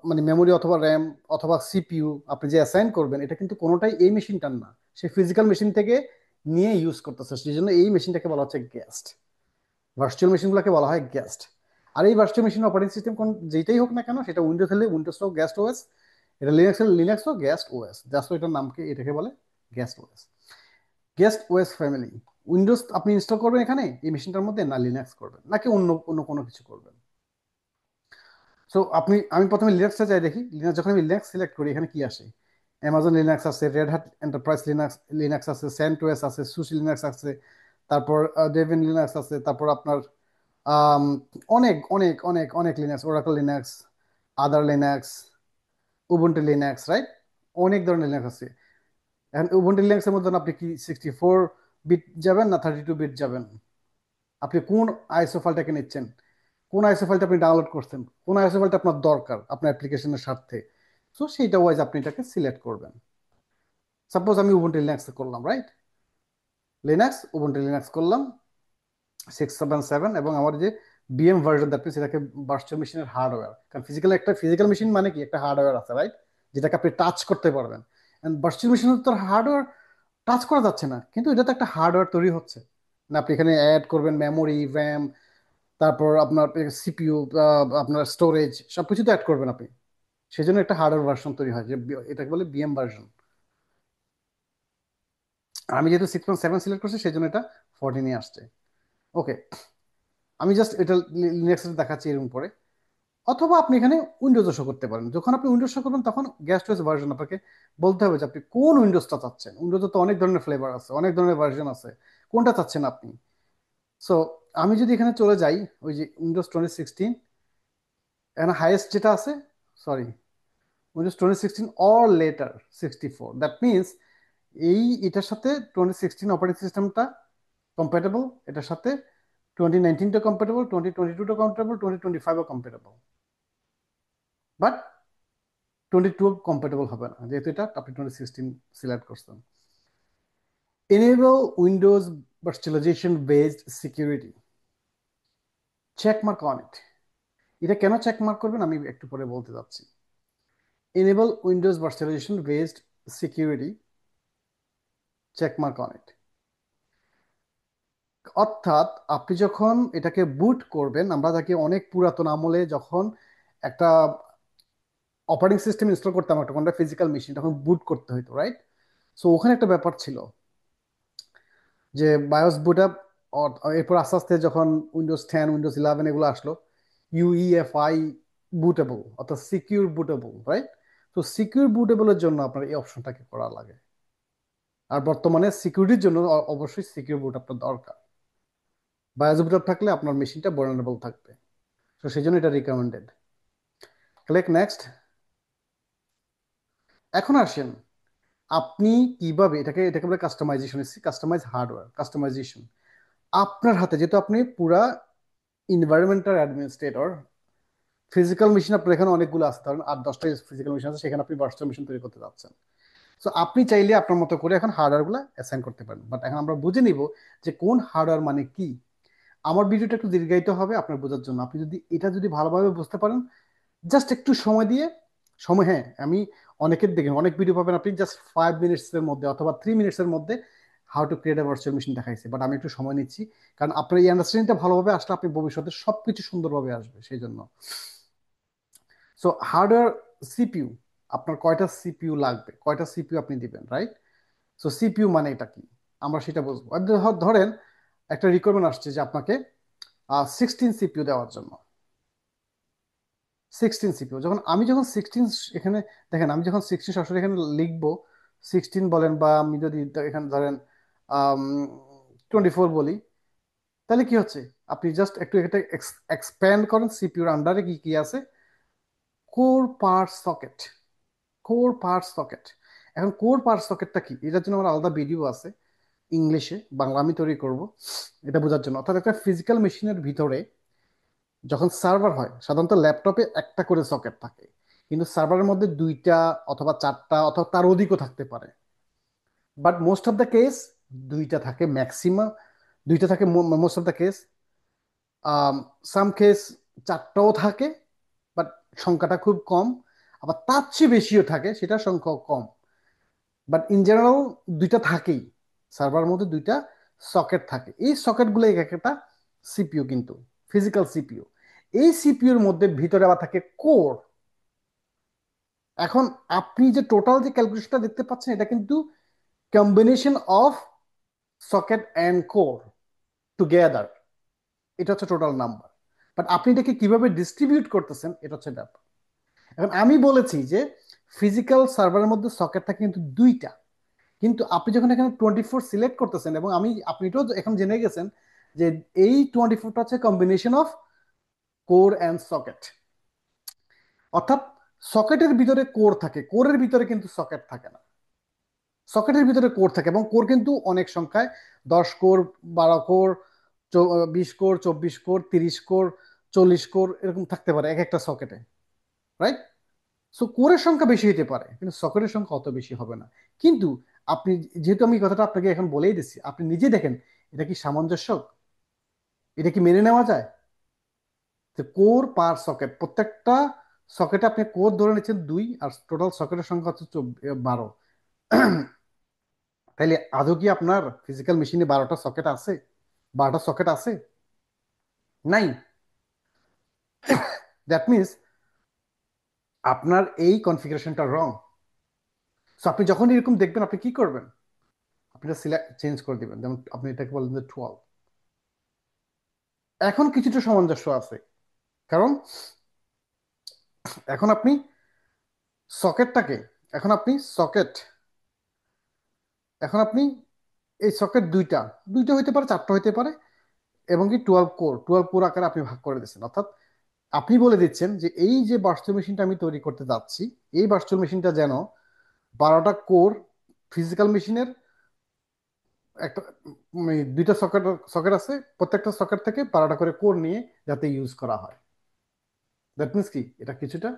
মানে মেমোরি অথবা র্যাম অথবা সিপিইউ আপনি যে অ্যাসাইন করবেন, এটা কিন্তু কোনোটাই এই মেশিনটার না, সে ফিজিক্যাল মেশিন থেকে নিয়ে ইউজ করতেছে। সেই জন্য এই মেশিনটাকে বলা হচ্ছে গেস্ট। ভার্চুয়াল মেশিনগুলোকে বলা হয় গেস্ট। আর এই ভার্চুয়াল মেশিন অপারেটিং সিস্টেম কোন যেটাই হোক না কেন, সেটা উইন্ডোজ হলে উইন্ডোজ হোক গেস্ট ওএস, এটা লিনাক্স হলে লিনাক্স হোক গেস্ট ওএস, জাস্ট এটার নামকে এটাকে বলে guest OS. Guest OS family. Windows আপনি ইনস্টল করবেন এখানে এই মেশিনটার মধ্যে, না লিনাক্স করবেন, নাকি অন্য অন্য কোনো কিছু করবেন। সো আমি প্রথমে লিনাক্সটা চাই দেখি। লিনাক্স যখন আমি লিনাক্স সিলেক্ট করি, এখানে কি আসে? অ্যামাজন লিনাক্স আছে, Red Hat Enterprise Linux Linux আছে, সেন্টওএস আছে, সুশি লিনাক্স আছে, তারপর ডেভিন লিনাক্স আছে, তারপর আপনার আম, অনেক অনেক অনেক অনেক লিনাক্স, ওরাকল লিনাক্স, আদার লিনাক্স, উবুন্টু লিনাক্স, রাইট? অনেক ধরনের লিনাক্স আছে। এখন উবুন্টু লিনাক্সের মধ্যে আপনি কি 64 বিট যাবেন না 32 বিট যাবেন? আপনি কোন আইএসও ফাইলটাকে নিচ্ছেন, কোন আইএসও ফাইলটা আপনি ডাউনলোড করছেন, কোন আইএসও ফাইলটা আপনার দরকার আপনার অ্যাপ্লিকেশনের স্বার্থে, সো সেইটা ওয়াইজ আপনি এটাকে সিলেক্ট করবেন। সাপোজ আমি উবুন্টু লিনাক্স করলাম, রাইট? উবুন্টু লিনাক্স করলাম 6.7, এবং আমার যে বিএম ভার্জন, দ্যাট মিনস এটাকে ভার্চুয়াল মেশিনের হার্ডওয়্যার। কারণ ফিজিক্যাল মেশিন মানে কি একটা হার্ডওয়্যার আছে, রাইট? যেটাকে আপনি টাচ করতে পারবেন। ভার্চুয়াল মেশিনে তো হার্ডওয়্যার টাচ করা যাচ্ছে না, কিন্তু এটা তো একটা হার্ডওয়্যার তৈরি হচ্ছে না। আপনি এখানে অ্যাড করবেন মেমোরি, র্যাম, তারপর আপনার সিপিইউ, আপনার স্টোরেজ, সবকিছু তো অ্যাড করবেন আপনি। সেজন্য একটা হার্ডওয়্যার ভার্সন তৈরি হয়, যে এটাকে বলে বিএম ভার্সন। আমি যেহেতু 6.7 সিলেক্ট করছি সেই জন্য এটা 14 নিয়ে আসছে। ওকে, আমি জাস্ট এটা লিনাক্সে দেখাচ্ছি এরকম পরে। অথবা আপনি এখানে উইন্ডোজও শো করতে পারেন। যখন আপনি উইন্ডোজ শো করবেন তখন গ্যাস্ট ওএস ভার্সন আপনাকে বলতে হবে যে আপনি কোন উইন্ডোজটা চাচ্ছেন। উইন্ডোজে তো অনেক ধরনের ফ্লেভার আছে, অনেক ধরনের ভার্সন আছে, কোনটা চাচ্ছেন আপনি। সো আমি যদি এখানে চলে যাই, ওই যে উইন্ডোজ 2016, এখানে হাইয়েস্ট যেটা আছে, sorry, Windows 2016 or later 64, that means এটার সাথে 2016 অপারেটিং সিস্টেমটা কম্প্যাটেবল, এটার সাথে 2019টা কম্প্যাটেবল, 2022টা কম্প্যাটেবল, 2025ও কম্প্যাটেবল, বাট 22 কম্প্যাটেবল হবে না, যেহেতু এটা আপনি 2016 সিলেক্ট করছেন। Enable Windows virtualisation based security, check mark on it. এটা কেন চেক মার্ক করবেন আমি একটু পরে বলতে যাচ্ছি। Enable Windows virtualisation based security, check mark on it. অর্থাৎ আপনি যখন এটাকে বুট করবেন, আমরা তাকে অনেক পুরাতন আমলে যখন একটা অপারেটিং সিস্টেম ইনস্টল করতাম একটা কোনটা ফিজিক্যাল মেশিন, তখন বুট করতে হতো, রাইট? সো ওখানে একটা ব্যাপার ছিল যে বায়োস বুট আপ, এরপর আস্তে আস্তে যখন উইন্ডোজ 10, উইন্ডোজ 11 এগুলো আসলো, ইউইএফআই বুটেবল, অর্থাৎ সিকিউর বুটেবল, রাইট? তো সিকিউর বুটেবলের জন্য আপনার এই অপশনটাকে করা লাগে। আর বর্তমানে সিকিউরিটির জন্য অবশ্যই সিকিউর বুট আপনার দরকার। বায়োস বুট আপ থাকলে আপনার মেশিনটা vulnerable থাকবে। তো সেই জন্য এটা রিকমেন্ডেড। Click next. এখন আসেন, আপনি কিভাবে এটাকে বলে কাস্টমাইজেশন, কাস্টমাইজ হার্ডওয়্যার কাস্টমাইজেশন। আপনার হাতে, যেহেতু আপনি পুরা ইনভায়রনমেন্টাল অ্যাডমিনিস্ট্রেটর, ফিজিক্যাল মেশিন আপনার এখানে অনেকগুলো আছে, ধরেন 8-10টা ফিজিক্যাল মেশিন আছে, সেখানে আপনি ভার্চুয়াল মেশিন তৈরি করতে যাচ্ছেন। সো আপনি চাইলে আপনার মতো করে এখন হার্ডওয়্যার গুলো অ্যাসাইন করতে পারেন, বাট এখন আমরা বুঝে নিব যে কোন হার্ডওয়্যার মানে কি। আমার ভিডিওটা একটু দীর্ঘায়িত হবে আপনার বোঝার জন্য। আপনি যদি এটা ভালোভাবে বুঝতে পারেন, জাস্ট একটু সময় দিয়ে, সময়, হ্যাঁ, আমি অনেকের দেখেন অনেক ভিডিও পাবেন আপনি জাস্ট 5 মিনিটস এর মধ্যে অথবা 3 মিনিটস এর মধ্যে how to create a virtual machine দেখাইছে, বাট আমি একটু সময় নিচ্ছি, কারণ আপনার এই আন্ডারস্ট্যান্ডিংটা ভালোভাবে আসলে আপনি ভবিষ্যতে সবকিছু সুন্দরভাবে আসবে সেই জন্য। সো হার্ডওয়্যার, সিপিইউ, আপনার কয়টা সিপিইউ লাগবে, কয়টা সিপিইউ আপনি দিবেন, রাইট? সো সিপিইউ মানে এটা কি আমরা সেটা বুঝবো। আর ধরেন একটা রিকোয়ারমেন্ট আসছে যে আপনাকে 16 সিপিইউ দেওয়ার জন্য। 16 সিপিইউ, যখন 16 এখানে দেখেন, আমি যখন 16 সরাসরি এখানে লিখবো, 16 বলেন বা আমি যদি এখানে ধরেন 24 বলি, তাহলে কি হচ্ছে, আপনি জাস্ট একটু এটা এক্সপ্যান্ড করেন, সিপিইউর আন্ডারে কি কি আছে, কোর পার সকেট, কোর পার সকেট। এখন কোর পার সকেটটা কি, এটার জন্য আমার আলাদা ভিডিও আছে ইংলিশে, বাংলা আমি তৈরি করব এটা বোঝার জন্য। অর্থাৎ একটা ফিজিক্যাল মেশিনের ভিতরে যখন সার্ভার হয়, সাধারণত ল্যাপটপে একটা করে সকেট থাকে, কিন্তু সার্ভারের মধ্যে দুইটা অথবা চারটা অথবা তার অধিকও থাকতে পারে, but most of the case দুইটা থাকে ম্যাক্সিমাম, দুইটা থাকে most of the case. Some case চারটাও থাকে, বাট সংখ্যাটা খুব কম। আবার তার চেয়ে বেশিও থাকে, সেটার সংখ্যা কম, বাট ইন জেনারেল দুইটা থাকেই। সার্ভারের মধ্যে দুইটা সকেট থাকে, এই সকেটগুলো এক একটা সিপিইউ, কিন্তু ফিজিক্যাল সিপিইউ। এই সিপিইউর মধ্যে ভিতরে আবার থাকে কোর। এখন আপনি যে টোটাল যে ক্যালকুলেশনটা দেখতে পাচ্ছেন, এটা কিন্তু combination of socket and core together, এটা হচ্ছে টোটাল নাম্বার। বাট আপনি এটাকে কিভাবে ডিস্ট্রিবিউট করতেছেন, এটা হচ্ছে ব্যাপার। এখন আমি বলেছি যে ফিজিক্যাল সার্ভারের মধ্যে সকেট থাকে কিন্তু দুইটা, কিন্তু আপনি যখন এখানে 24 সিলেক্ট করতেছেন, এবং আপনি এটাও এখন জেনে গেছেন যে এই 24টা হচ্ছে combination of core and socket. অর্থাৎ সকেটের ভিতরে কোর থাকে, কোরের ভিতরে কিন্তু সকেট থাকে না। সকেটের ভিতরে কোর থাকে, এবং কোর কিন্তু অনেক সংখ্যায়, 10 core, 12 core, 20 core, 24 core, 30 core, 40 core, এরকম থাকতে পারে এক একটা সকেটে, রাইট? সো কোরের সংখ্যা বেশি হতে পারে, কিন্তু সকেটের সংখ্যা অত বেশি হবে না। কিন্তু আপনি, যেহেতু আমি এই কথাটা আপনাকে এখন বলেই দিচ্ছি, আপনি নিজে দেখেন এটা কি সামঞ্জস্য, এটা কি মেনে নেওয়া যায়? যে কোর পার সকেট, প্রত্যেকটা সকেটে আপনি কোর ধরে নিচ্ছেন 2, আর টোটাল সকেটের সংখ্যা হচ্ছে 12। তাইলে আদৌ কি আপনার ফিজিক্যাল মেশিনে 12টা সকেট আছে? 12টা সকেট আছে? নাই। দ্যাট মিনস আপনার এই কনফিগারেশনটা রং। সো আপনি যখন এরকম দেখবেন আপনি কি করবেন, আপনি এটা সিলেক্ট চেঞ্জ করে দিবেন, যেমন আপনি এটাকে বলেন যে 12। এখন কিছুটা সামঞ্জস্য আছে, কারণ এখন আপনি সকেটটাকে, এখন আপনি সকেট এখন আপনি এই সকেট দুইটা, দুইটা হইতে পারে, চারটা হইতে পারে, এবং কি 12 কোর আকারে আপনি ভাগ করে দিচ্ছেন। অর্থাৎ আপনি বলে দিচ্ছেন যে এই যে ভার্চুয়াল মেশিনটা আমি তৈরি করতে যাচ্ছি, এই ভার্চুয়াল মেশিনটা যেন 12টা কোর ফিজিক্যাল মেশিনের একটা দুইটা সকেট সকেট আছে, প্রত্যেকটা সকেট থেকে 12টা করে কোর নিয়ে যাতে ইউজ করা হয়। দ্যাট মিনস কি, এটা কিছুটা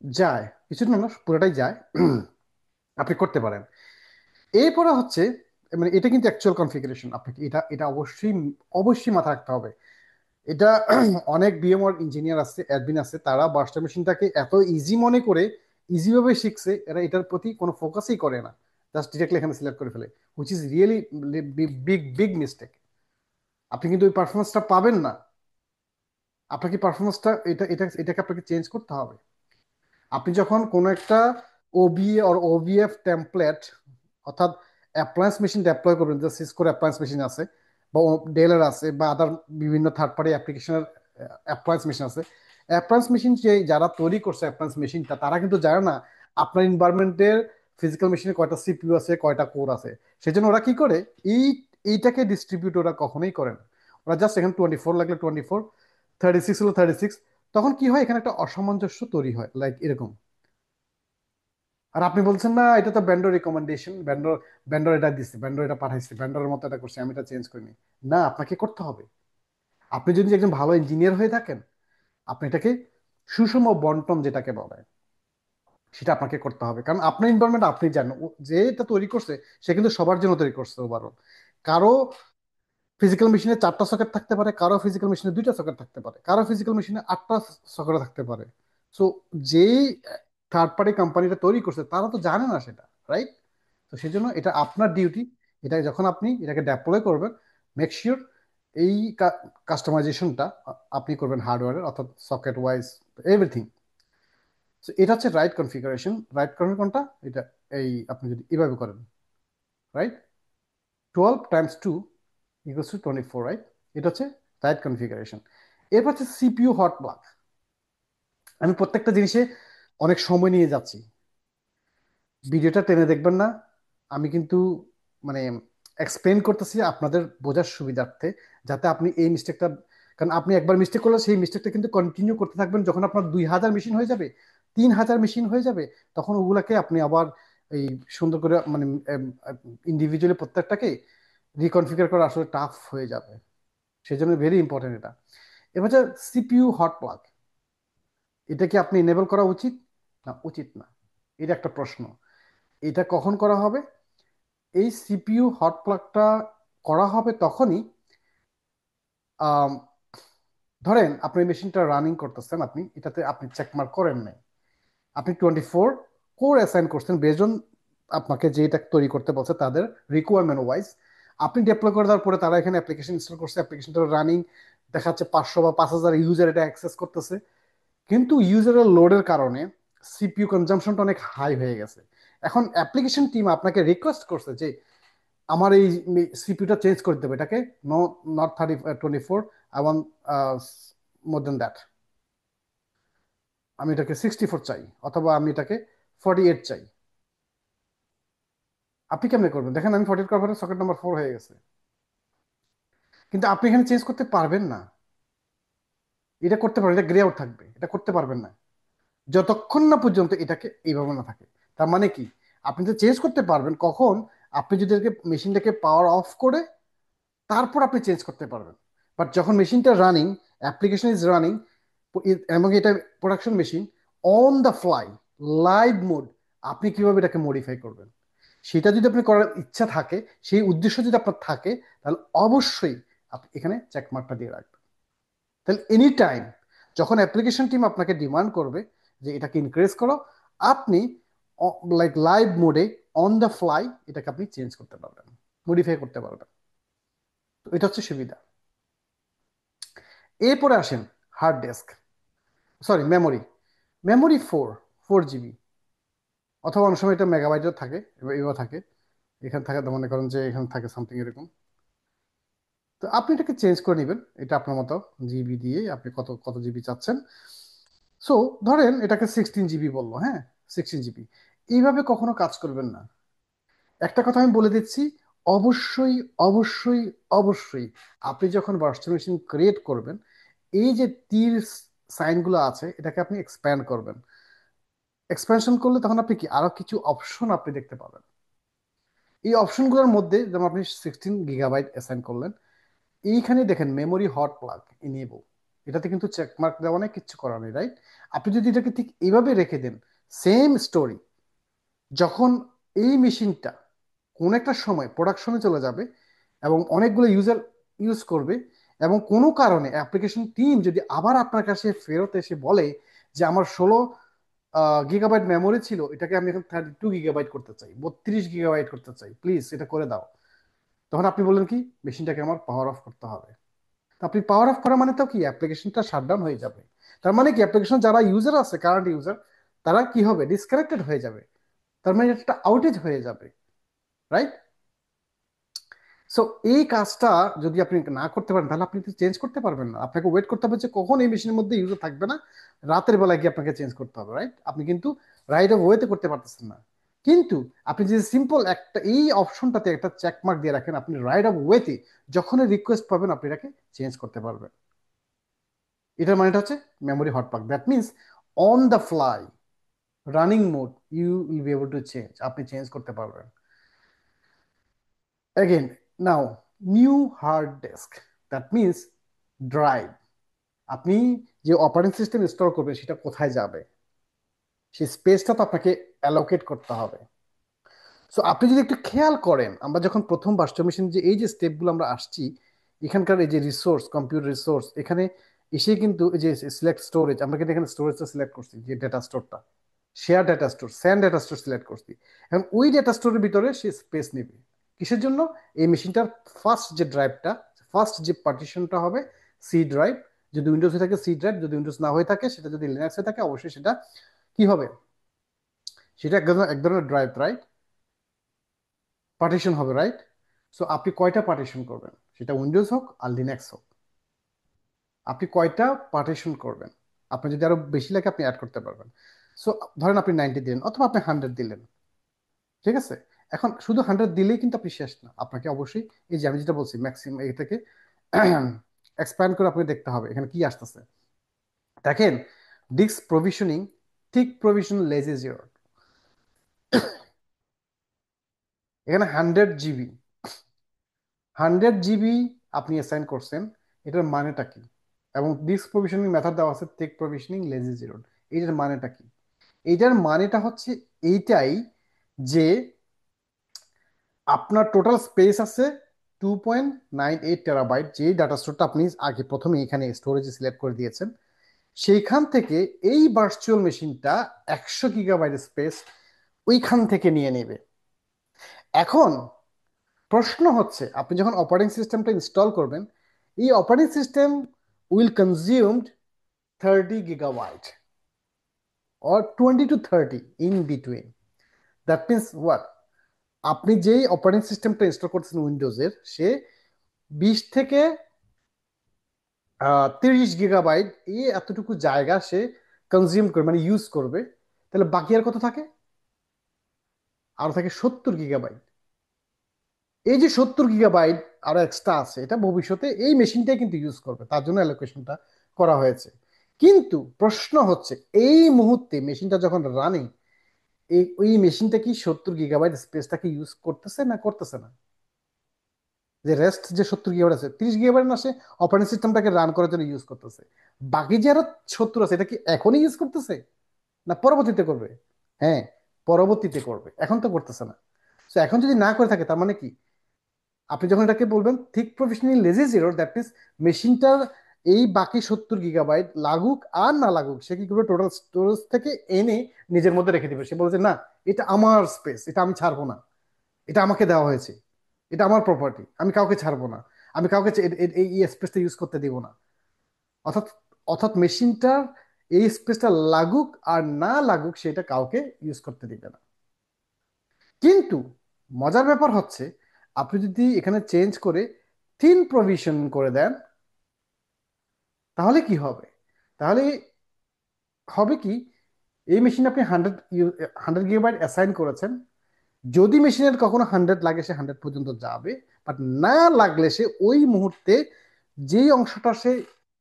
যায়, কিছুটা না, পুরোটাই যায়। আপনি করতে পারেন। এরপরে হচ্ছে, মানে এটা কিন্তু অ্যাকচুয়াল কনফিগারেশন, আপনাকে এটা এটা অবশ্যই অবশ্যই মাথায় রাখতে হবে। এটা অনেক বিএমআর ইঞ্জিনিয়ার আছে, অ্যাডমিন আছে, তারা বাস্টার মেশিনটাকে এত ইজি মনে করে ইজি ভাবে শিখছে, এরা এটার প্রতি কোনো ফোকাসই করে না, জাস্ট ডিরেক্টলি এখানে সিলেক্ট করে ফেলে, which is really big big mistake. আপনি কিন্তু ওই পারফরমেন্সটা পাবেন না। আপনাকে পারফরমেন্সটা এটাকে আপনাকে চেঞ্জ করতে হবে। আপনি যখন কোনো একটা ওবিএ আর ওভিএফ টেমপ্লেট, অর্থাৎ অ্যাপ্লায়েন্স মেশিন ডেপ্লয় করবেন, যে সিসকোর অ্যাপ্লায়েন্স মেশিন আছে বা ডেলের আছে বা আদার বিভিন্ন থার্ড পার্টি অ্যাপ্লিকেশনের অ্যাপ্লায়েন্স মেশিন আছে, অ্যাপ্লায়েন্স মেশিন যে যারা তৈরি করছে অ্যাপ্লায়েন্স মেশিনটা, তারা কিন্তু জানে না আপনার এনভায়রনমেন্টের ফিজিক্যাল মেশিনে কয়টা সিপিইউ আছে, কয়টা কোর আছে। সেজন্য ওরা কি করে, এই এইটাকে ডিস্ট্রিবিউট ওরা কখনোই করে না। ওরা জাস্ট এখানে 24 লাগলে 24, 36 হলো 36। তখন কি হয়, এখানে একটা অসামঞ্জস্য তৈরি হয়, লাইক এরকম। আর আপনি বলছেন না এটা তো ব্যান্ডর রিকমেন্ডেশন, ব্যান্ডর ব্যান্ডর এটা দিচ্ছে, ব্যান্ডর এটা পাঠাইছে, ব্যান্ডরের মতো এটা করছে, আমি এটা চেঞ্জ করিনি। না, আপনাকে করতে হবে। আপনি যদি একজন ভালো ইঞ্জিনিয়ার হয়ে থাকেন, আপনি এটাকে সুষম বন্টন যেটাকে বলে, সেটা আপনাকে করতে হবে। কারণ আপনার এনভায়রনমেন্ট আপনি জানেন, যে এটা তৈরি করছে সে কিন্তু সবার জন্য তৈরি করছে ওভারঅল। কারো ফিজিক্যাল মেশিনে 4টা সকেট থাকতে পারে, কারো ফিজিক্যাল মেশিনে 2টা সকেট থাকতে পারে, কারো ফিজিক্যাল মেশিনে 8টা সকেট থাকতে পারে। সো যেই থার্ড পার্টি কোম্পানিটা তৈরি করছে তারা তো জানে না সেটা, রাইট? তো সেই জন্য এটা আপনার ডিউটি। এটা যখন আপনি এটাকে ডেপ্লয় করবেন, মেক শিওর এই কাস্টমাইজেশনটা আপনি করবেন হার্ডওয়্যারের, অর্থাৎ সকেট ওয়াইজ এভরিথিং। তো এটা হচ্ছে রাইট কনফিগারেশন। রাইট করার কোনটা, এটা এই আপনি যদি এভাবে করেন, রাইট, 12 × 2 = 24, রাইট? এটা হচ্ছে রাইট কনফিগারেশন। এরপর হচ্ছে সিপিইউ হট প্লাগ। আমি প্রত্যেকটা জিনিসে অনেক সময় নিয়ে যাচ্ছি, ভিডিওটা টেনে দেখবেন না। আমি কিন্তু মানে এক্সপ্লেন করতেছি আপনাদের বোঝার সুবিধার্থে, যাতে আপনি এই মিস্টেকটা, কারণ আপনি একবার মিস্টেক করলে সেই মিস্টেকটা কিন্তু কন্টিনিউ করতে থাকবেন। যখন আপনার 2000 মেশিন হয়ে যাবে, 3000 মেশিন হয়ে যাবে, তখন ওগুলাকে আপনি আবার এই সুন্দর করে মানে ইন্ডিভিজুয়ালি প্রত্যেকটাকে রিকনফিগার করা আসলে টাফ হয়ে যাবে। সেই জন্য ভেরি ইম্পর্টেন্ট এটা। এবার হচ্ছে সিপিইউ হট প্লাগ। এটা কি আপনি এনেবল করা উচিত না উচিত না, এটা একটা প্রশ্ন। এটা কখন করা হবে? এই সিপিইউ হট প্লাগটা করা হবে তখনই, আম, ধরেন আপনি মেশিনটা রানিং করতেছেন, আপনি এটাতে আপনি চেকমার্ক করেন নাই, আপনি 24 কোর অ্যাসাইন করছেন বেজড অন আপনাকে যেটা তৈরি করতে বলছে তাদের রিকোয়ারমেন্ট ওয়াইজ। আপনি ডেপ্লয় করে দেওয়ার পরে তারা এখানে অ্যাপ্লিকেশন ইনস্টল করছে, অ্যাপ্লিকেশনটা রানিং দেখাচ্ছে, 500 বা 5000 ইউজার এটা অ্যাক্সেস করতেছে। কিন্তু ইউজারের লোডের কারণে সিপিইউ কনজাম্পশনটা অনেক হাই হয়ে গেছে। এখন অ্যাপ্লিকেশন টিম আপনাকে রিকোয়েস্ট করছে যে আমার এই সিপিইউটা চেঞ্জ করে দেবে, এটাকে no, not 24, I want more than that, আমি এটাকে 64 চাই, অথবা আমি এটাকে 48 চাই। আপনি কেমনে করবেন দেখেন, আমি 48 করার পরে সকেট নাম্বার 4 হয়ে গেছে, কিন্তু আপনি এখানে চেঞ্জ করতে পারবেন না। এটা করতে পারবেন, এটা গ্রে আউট থাকবে, এটা করতে পারবেন না যতক্ষণ না পর্যন্ত এটাকে এইভাবে না থাকে। তার মানে কি, আপনি তো চেঞ্জ করতে পারবেন কখন, আপনি যদি মেশিনটাকে পাওয়ার অফ করে তারপর আপনি চেঞ্জ করতে পারবেন। বাট যখন মেশিনটা রানিং, অ্যাপ্লিকেশন ইজ রানিং, এবং এটা production machine, on the fly, live mode, আপনি কিভাবে এটাকে মডিফাই করবেন, সেটা যদি আপনি করার ইচ্ছা থাকে, সেই উদ্দেশ্য যদি আপনার থাকে, তাহলে অবশ্যই আপনি এখানে চেকমার্কটা দিয়ে রাখবেন। তাহলে এনি টাইম যখন অ্যাপ্লিকেশন টিম আপনাকে ডিমান্ড করবে যে এটাকে ইনক্রিজ করো, আপনি লাইক লাইভ মোডে অন দ্য ফ্লাই এটাকে আপনি চেঞ্জ করতে পারবেন, মডিফাই করতে পারবেন। তো এটা হচ্ছে সুবিধা। এরপরে আসেন hard disk, sorry memory. Memory 4 4 GB, অথবা অনেক সময় এটা মেগাবাইটও থাকে, এভাবে থাকে। এখানে থাকে, মনে করেন যে এখানে থাকে সামথিং এরকম। তো আপনি এটাকে চেঞ্জ করে নেবেন, এটা আপনার মতো জিবি দিয়ে আপনি কত কত জিবি চাচ্ছেন। সো ধরেন এটাকে 16 জিবি বললো, হ্যাঁ, 16 জিবি। এইভাবে কখনো কাজ করবেন না। একটা কথা আমি বলে দিচ্ছি, অবশ্যই অবশ্যই অবশ্যই আপনি যখন ভার্চুয়াল মেশিন ক্রিয়েট করবেন, এই যে তীর সাইনগুলো আছে এটাকে আপনি এক্সপ্যান্ড করবেন। এক্সপ্যানশন করলে তখন আপনি কি আরো কিছু অপশন আপনি দেখতে পাবেন। এই অপশনগুলোর মধ্যে যেমন আপনি 16 GB অ্যাসাইন করলেন, এইখানে দেখেন মেমোরি হট প্লাগ ইনেবল, এটাতে কিন্তু চেকমার্ক দেওয়া নেই, কিচ্ছু করা নেই, রাইট? আপনি যদি এটাকে ঠিক এইভাবে রেখে দেন, সেম স্টোরি, যখন এই মেশিনটা কোন একটা সময় প্রোডাকশনে চলে যাবে এবং অনেকগুলো ইউজার ইউজ করবে, এবং কোনো কারণে অ্যাপ্লিকেশন টিম যদি আবার আপনার কাছে ফেরত এসে বলে যে আমার 16 GB মেমোরি ছিল, এটাকে আমি এখন 32 GB করতে চাই, 32 GB করতে চাই, প্লিজ এটা করে দাও, তখন আপনি বললেন কি মেশিনটাকে আমার পাওয়ার অফ করতে হবে। তো আপনি পাওয়ার অফ করা মানে তো কি অ্যাপ্লিকেশনটা শাটডাউন হয়ে যাবে। তার মানে কি অ্যাপ্লিকেশন যারা ইউজার আছে, কারেন্ট ইউজার, তারা কি হবে, ডিসকানেক্টেড হয়ে যাবে। তার মানে একটা আউটেজ হয়ে যাবে, রাইট? সো এই কাজটা যদি আপনি না করতে পারেন তাহলে আপনি তো চেঞ্জ করতে পারবেন না, আপনাকে ওয়েট করতে হবে যে কখন এই মেশিনের মধ্যে ইউজার থাকবে না, রাতের বেলায় গিয়ে আপনাকে চেঞ্জ করতে হবে, রাইট? আপনি কিন্তু রাইট অফ ওয়েতে করতে পারতেছেন না। কিন্তু আপনি যদি সিম্পল একটা এই অপশনটাতে একটা চেকমার্ক দিয়ে রাখেন, আপনি রাইট অফ ওয়েতে যখনই রিকোয়েস্ট পাবেন আপনি এটাকে চেঞ্জ করতে পারবেন। এটার মানেটা হচ্ছে memory hot plug, that means on the fly running mode you will be able to change, আপনি চেঞ্জ করতে পারবেন। Again, now new hard disk, that means drive, আপনি যে অপারেটিং সিস্টেম ইনস্টল করবেন সেটা কোথায় যাবে, সেই স্পেসটা তো আপনাকে অ্যালোকেট করতে হবে। সো আপনি যদি একটু খেয়াল করেন, আমরা যখন প্রথম ভার্চুয়াল মেশিন যে এই যে স্টেপগুলো আমরা আসছি, এখানকার এই যে রিসোর্স, কম্পিউটার রিসোর্স, এখানে এসে কিন্তু এই যে সিলেক্ট স্টোরেজ, আমরা কিন্তু এখানে স্টোরেজটা সিলেক্ট করছি, যে ডেটা স্টোরটা শেয়ার ডেটা স্টোর, স্যান ডেটা স্টোর সিলেক্ট করছি। এখন ওই ডেটা স্টোরের ভিতরে সে স্পেস নেবে কিসের জন্য, এই মেশিনটার ফার্স্ট যে ড্রাইভটা, ফার্স্ট যে পার্টিশনটা হবে সি ড্রাইভ, যদি উইন্ডোজ হয়ে থাকে সি ড্রাইভ, যদি উইন্ডোজ না হয়ে থাকে, সেটা যদি লিনাক্স হয়ে থাকে, অবশ্যই সেটা কি হবে, সেটা এক ধরনের ড্রাইভ, রাইট? পার্টিশন হবে, রাইট? সো আপনি কয়টা পার্টিশন করবেন, সেটা উইন্ডোজ হোক আর লিনাক্স হোক, আপনি কয়টা পার্টিশন করবেন? আপনি যদি আরো বেশি লাগে আপনি অ্যাড করতে পারবেন। সো ধরেন আপনি 90 দিলেন অথবা আপনি 100 দিলেন, ঠিক আছে? এখন শুধু 100 দিলেই কিন্তু আপনি শেষ না, আপনাকে অবশ্যই এই যে আমি যেটা বলছি ম্যাক্সিমাম এই থেকে এক্সপ্যান্ড করে আপনি দেখতে হবে এখানে কি আসতেছে। দেখেন, ডিস্ক প্রভিশনিং, ঠিক প্রভিশন লেজি জিরো, এখানে 100 জিবি, 100 জিবি আপনি অ্যাসাইন করছেন, এটার মানেটা কি? এবং ডিস্ক প্রভিশনিং মেথড দেওয়া আছে টেক প্রভিশনিং লেজি জিরো, এইটার মানেটা কি? এইটার মানেটা হচ্ছে এইটাই যে আপনার টোটাল স্পেস আছে 2.98 টেরাবাইট, যে ডাটা স্টোরটা আপনি আগে প্রথমে এখানে স্টোরেজে সিলেক্ট করে দিয়েছেন, সেইখান থেকে এই ভার্চুয়াল মেশিনটা 100 GB স্পেস ওইখান থেকে নিয়ে নেবে। এখন প্রশ্ন হচ্ছে আপনি যখন অপারেটিং সিস্টেমটা ইনস্টল করবেন, এই operating system will consumed 30 GB or 20 to 30 in between. That means what, আপনি যেই অপারেটিং সিস্টেমটা ইনস্টল করছেন উইন্ডোজের, সে 20 থেকে 30 GB এই এতটুকু জায়গা সে কনজিউম করবে, মানে ইউজ করবে। তাহলে বাকি আর কত থাকে? আর থাকে 70 GB। এই যে 70 GB আরো এক্সট্রা আছে, এটা ভবিষ্যতে এই মেশিনটাই কিন্তু ইউজ করবে, তার জন্য অ্যালোকেশনটা করা হয়েছে। কিন্তু প্রশ্ন হচ্ছে এই মুহূর্তে মেশিনটা যখন রানিং, এই ওই মেশিনটা কি 70 GB স্পেসটাকে ইউজ করতেছে না করতেছে না? যে রেস্ট যে 70 GB আছে, 30 GB না সে অপারেটিং সিস্টেমটাকে রান করার জন্য ইউজ করতেছে, বাকি যে আরো 70 আছে এটা কি এখনই ইউজ করতেছে না পরবর্তীতে করবে? হ্যাঁ, পরবর্তীতে করবে, এখন তো করতেছে না। তো এখন যদি না করে থাকে তার মানে কি, আপনি যখন এটাকে বলবেন thick provisioned lazy zero, that means মেশিনটার এই বাকি 70 GB লাগুক আর না লাগুক, সে কি করবে, টোটাল স্টোরেজ থেকে এনে নিজের মধ্যে রেখে দিবে। সে বলছে না, এটা আমার স্পেস, এটা আমি ছাড়বো না, এটা আমাকে দেওয়া হয়েছে, এটা আমার প্রপার্টি, আমি কাউকে ছাড়বো না, আমি কাউকে এই স্পেসটা ইউজ করতে দিব না। অর্থাৎ অর্থাৎ মেশিনটার এই স্পেসটা লাগুক আর না লাগুক সেটা কাউকে ইউজ করতে দিবে না। কিন্তু মজার ব্যাপার হচ্ছে আপনি যদি এখানে চেঞ্জ করে থিন প্রভিশন করে দেন, তাহলে কি হবে? তাহলে হবে কি, এই মেশিনে আপনি 100 GB অ্যাসাইন করেছেন, যদি মেশিনের কখনো 100 লাগে সে 100 পর্যন্ত যাবে, বাট না লাগলে সে ওই মুহূর্তে যেই অংশটা সে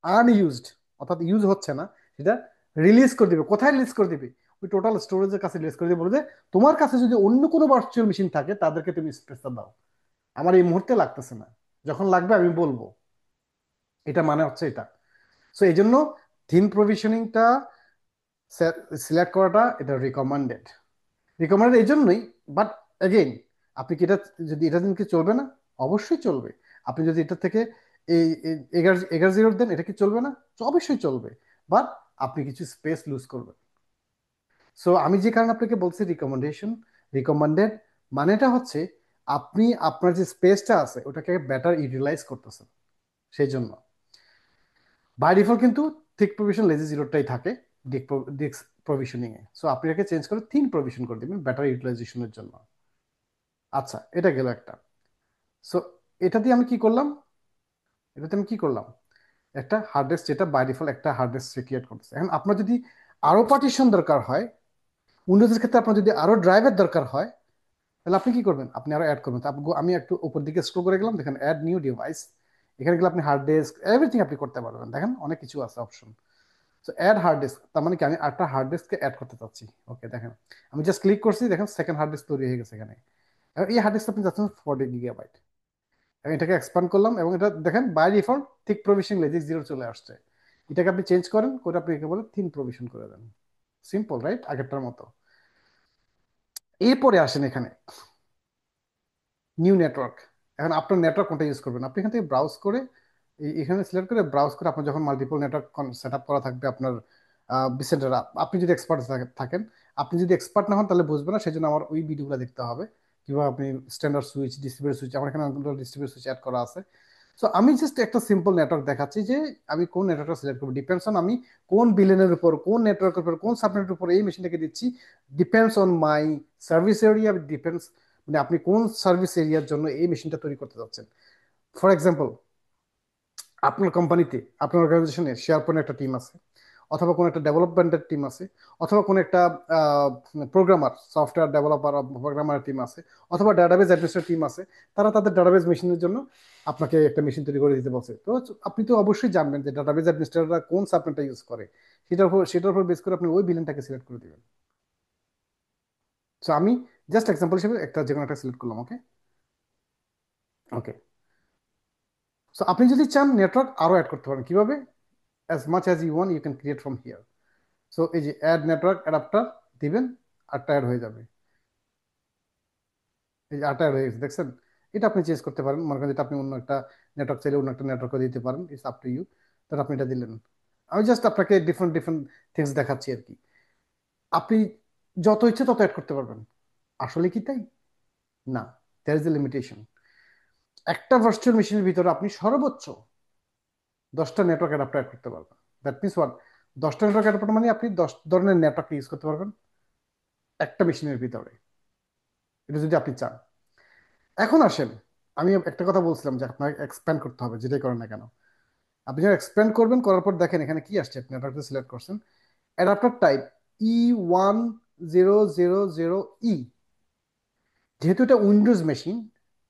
আনইউজড, অর্থাৎ ইউজ হচ্ছে না, সেটা রিলিজ করে দিবে। কোথায় রিলিজ করে দিবে? ওই টোটাল স্টোরেজের কাছে রিলিজ করে দিবে, বলবে যে তোমার কাছে যদি অন্য কোনো ভার্চুয়াল মেশিন থাকে তাদেরকে তুমি স্পেসটা দাও, আমার এই মুহূর্তে লাগতেছে না, যখন লাগবে আমি বলবো। এটা মানে হচ্ছে এটা। সো এই জন্য থিন প্রভিশনিংটা সিলেক্ট করাটা এটা রিকমেন্ডেড। রিকমেন্ডেড এই জন্যই, বাট এগেইন, আপনি কি এটা, যদি এটা দিন কি চলবে না? অবশ্যই চলবে। আপনি যদি এটা থেকে এই এই এগার এগার জিরো দেন, এটা কি চলবে না? অবশ্যই চলবে, বাট আপনি কিছু স্পেস লুজ করবেন। সো আমি যে কারণে আপনাকে বলছি রিকমেন্ডেশন, রিকমেন্ডেড, মানেটা হচ্ছে আপনি আপনার যে স্পেসটা আছে ওটাকে বেটার ইউটিলাইজ করতেছেন, সেই জন্য। বাই ডিফল্ট কিন্তু থিক প্রভিশন লেজি জিরোটাই থাকে ডিস্ক প্রভিশনিং এ। সো আপনি এটাকে চেঞ্জ করে থিন প্রভিশন করে দিবেন বেটার ইউটিলাইজেশনের জন্য। আচ্ছা, এটা গেল একটা। সো এটা দিয়ে আমি কি করলাম? এটাতে আমি কি করলাম? একটা হার্ড ডিস্ক, যেটা বাই ডিফল্ট একটা হার্ড ডিস্ক ক্রিয়েট করতেছে। এখন আপনার যদি আরো পার্টিশন দরকার হয়, উইন্ডোজের ক্ষেত্রে আপনার যদি আরো ড্রাইভের দরকার হয়, তাহলে আপনি কি করবেন? আপনি আরো অ্যাড করবেন। তো আমি একটু উপর দিকে স্ক্রল করে গেলাম, দেখেন অ্যাড নিউ ডিভাইস। এখানে গেলে আপনি হার্ড ডিস্ক এভরিথিং আপনি করতে পারবেন, দেখেন অনেক কিছু আছে option. So add hard disk, তার মানে কি আমি একটা হার্ড ডিস্ককে অ্যাড করতে চাচ্ছি। ওকে, দেখেন আমি জাস্ট ক্লিক করছি, দেখেন সেকেন্ড হার্ড ডিস্ক তৈরি হয়ে গেছে এখানে। এখন এই হার্ড ডিস্ক আপনি যাচ্ছেন 40 GB। আমি এটাকে এক্সপান্ড করলাম এবং এটা দেখেন by default thick provision lazy zero চলে আসছে। এটাকে আপনি চেঞ্জ করেন করে আপনি একে বলে থিন প্রভিশন করে দেন। Simple, right? আগেরটার মতো। এরপরে আসেন এখানে নিউ নেটওয়ার্ক। এখন আপনার নেটওয়ার্ক কোনটা ইউজ করবেন? আপনি এখান থেকে ব্রাউজ করে এখানে সিলেক্ট করে ব্রাউজ করে আপনার যখন মাল্টিপল নেটওয়ার্ক সেট আপ করা থাকবে আপনার বিসেন্টার, আপনি যদি এক্সপার্ট থাকেন, আপনি যদি এক্সপার্ট না হন তাহলে বুঝবেন না, সেই জন্য আমার ওই ভিডিওগুলো দেখতে হবে কিভাবে আপনি স্ট্যান্ডার্ড সুইচ, ডিস্ট্রিবিউটর সুইচ, আমার এখানে অনেকগুলো ডিস্ট্রিবিউটর সুইচ অ্যাড করা আছে। সো আমি জাস্ট একটা সিম্পল নেটওয়ার্ক দেখাচ্ছি যে আমি কোন নেটওয়ার্কটা সিলেক্ট করবো, ডিপেন্ডস অন আমি কোন বিলেনের উপর, কোন নেটওয়ার্কের উপর, কোন সাবনেটের উপর এই মেশিনটাকে দিচ্ছি। Depends on my service area, depends মানে আপনি কোন সার্ভিস এরিয়ার জন্য এই মেশিনটা তৈরি করতে যাচ্ছেন। ফর এক্সাম্পল, আপনার কোম্পানিতে, আপনার অর্গানাইজেশনে শেয়ার পয়েন্ট একটা টিম আছে, অথবা কোনো একটা ডেভেলপমেন্টের টিম আছে, অথবা কোনো একটা programmer, software developer programmer team আছে, অথবা ডাটাবেজ অ্যাডমিনিস্ট্রেটর টিম আছে। তারা তাদের ডাটাবেজ মেশিনের জন্য আপনাকে একটা মেশিন তৈরি করে দিতে বলছে। তো আপনি তো অবশ্যই জানবেন যে ডাটাবেজ অ্যাডমিনিস্ট্রেটররা কোন সাবনেটটা ইউজ করে, সেটার উপর বেস করে আপনি ওই বিলেনটাকে সিলেক্ট করে দিবেন। সো আমি জাস্ট এক্সাম্পল হিসেবে একটা যে কোনো একটা সিলেক্ট করলাম। ওকে, ওকে। সো আপনি যদি চান নেটওয়ার্ক আরো অ্যাড করতে পারেন, কিভাবে? as much as you want you can create from here. So এই যে অ্যাড নেটওয়ার্ক অ্যাডাপ্টার দিবেন, আটটা অ্যাড হয়ে যাবে। এই যে আটটা অ্যাড হয়ে গেছে, দেখছেন? এটা আপনি চেঞ্জ করতে পারেন, মনে করেন যেটা আপনি অন্য একটা নেটওয়ার্ক চাইলে অন্য একটা নেটওয়ার্কও দিতে পারেন, ইটস আপ টু ইউ। তাহলে আপনি এটা দিলেন। আমি জাস্ট আপনাকে ডিফারেন্ট ডিফারেন্ট থিংস দেখাচ্ছি আর কি। আপনি যত ইচ্ছে তত অ্যাড করতে পারবেন। আসলে কি তাই? না, দ্যার ইজ এ লিমিটেশন। একটা ভার্চুয়াল মেশিনের ভিতরে আপনি সর্বোচ্চ 10টা নেটওয়ার্ক অ্যাডাপ্টার অ্যাড করতে পারবেন। That means what? 10টা নেটওয়ার্ক অ্যাডাপ্টার মানে আপনি 10 ধরনের নেটওয়ার্ক ইউজ করতে পারবেন একটা মেশিনের ভিতরে, এটা যদি আপনি চান। এখন আসেন, আমি একটা কথা বলছিলাম যে আপনাকে এক্সপ্যান্ড করতে হবে, যেটাই করেন না কেন। আপনি যখন এক্সপ্যান্ড করবেন, করার পর দেখেন এখানে কি আসছে, আপনি অ্যাডাপ্টার সিলেক্ট করছেন, অ্যাডাপ্টার টাইপ E1000E। যেহেতু এটা উইন্ডোজ মেশিন,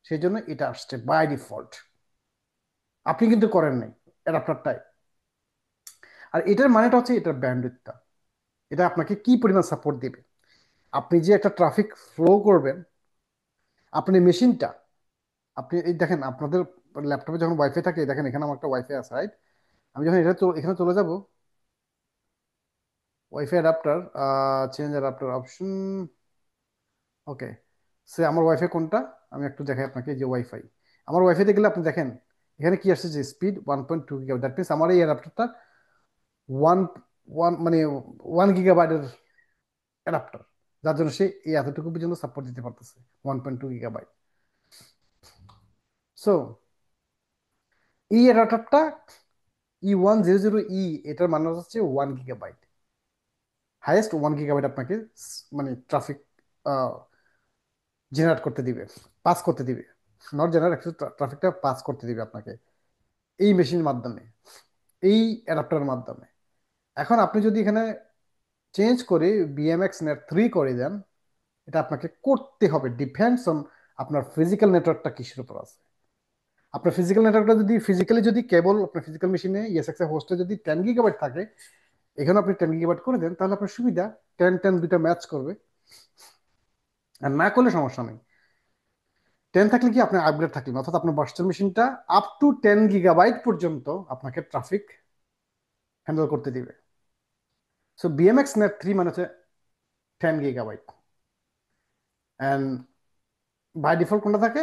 সেই জন্য এটা আসছে বাই ডিফল্ট, আপনি কিন্তু করেন নাই অ্যাডাপ্টার টাইপ। আর এটার মানেটা হচ্ছে এটার ব্যান্ডউইথটা, এটা আপনাকে কি পরিমাণ সাপোর্ট দিবে। আপনি যে একটা ট্রাফিক ফ্লো করবেন, আপনি মেশিনটা, আপনি এই দেখেন আপনাদের ল্যাপটপে যখন ওয়াইফাই থাকে, দেখেন এখানে আমার একটা ওয়াইফাই আছে, রাইট? আমি যখন এখানে চলে যাব, wifi adapter, change adapter option. Okay, সে আমার ওয়াইফাই কোনটা আমি একটু দেখাই আপনাকে। যে ওয়াইফাই, আমার ওয়াইফাইতে গেলে আপনি দেখেন এখানে কি আসছে, যে স্পিড 1.2 গিগাবাইট। দ্যাট মিনস আমার এই অ্যাডাপ্টারটা ওয়ান ওয়ান মানে 1 গিগাবাইটের অ্যাডাপ্টার, যার জন্য সে এই এতটুকু পর্যন্ত সাপোর্ট দিতে পারতেছে, 1.2 গিগাবাইট। সো এই অ্যাডাপ্টারটা E1000E, এটার মানে হচ্ছে 1 গিগাবাইট। হাইয়েস্ট 1 গিগাবাইট আপনাকে মানে ট্রাফিক জেনারেট করতে দিবে, পাস করতে দিবে, নট জেনারেট, ট্রাফিকটা পাস করতে দিবে আপনাকে এই মেশিনের মাধ্যমে, এই অ্যাডাপ্টারের মাধ্যমে। এখন আপনি যদি এখানে চেঞ্জ করে বিএমএক্স নেট 3 করে দেন, এটা আপনাকে করতে হবে, ডিপেন্ডস অন আপনার ফিজিক্যাল নেটওয়ার্কটা কিসের উপর আছে। আপনার ফিজিক্যাল নেটওয়ার্কটা যদি ফিজিক্যালি যদি কেবল আপনার ফিজিক্যাল মেশিনে ইএসএক্স হোস্টে যদি 10 GB থাকে, এখানে আপনি 10 GB করে দেন, তাহলে আপনার সুবিধা, 10 10 দুইটা ম্যাচ করবে। আর না করলে সমস্যা নেই, 10 থাকলে কি আপনার আপগ্রেড থাকলে, অর্থাৎ আপনার ভার্চুয়াল মেশিনটা আপ টু 10 GB পর্যন্ত আপনাকে ট্রাফিক হ্যান্ডেল করতে দিবে। সো বিএমএক্স নেট 3 মানে হচ্ছে 10 GB। অ্যান্ড বাই ডিফল্ট কোনটা থাকে?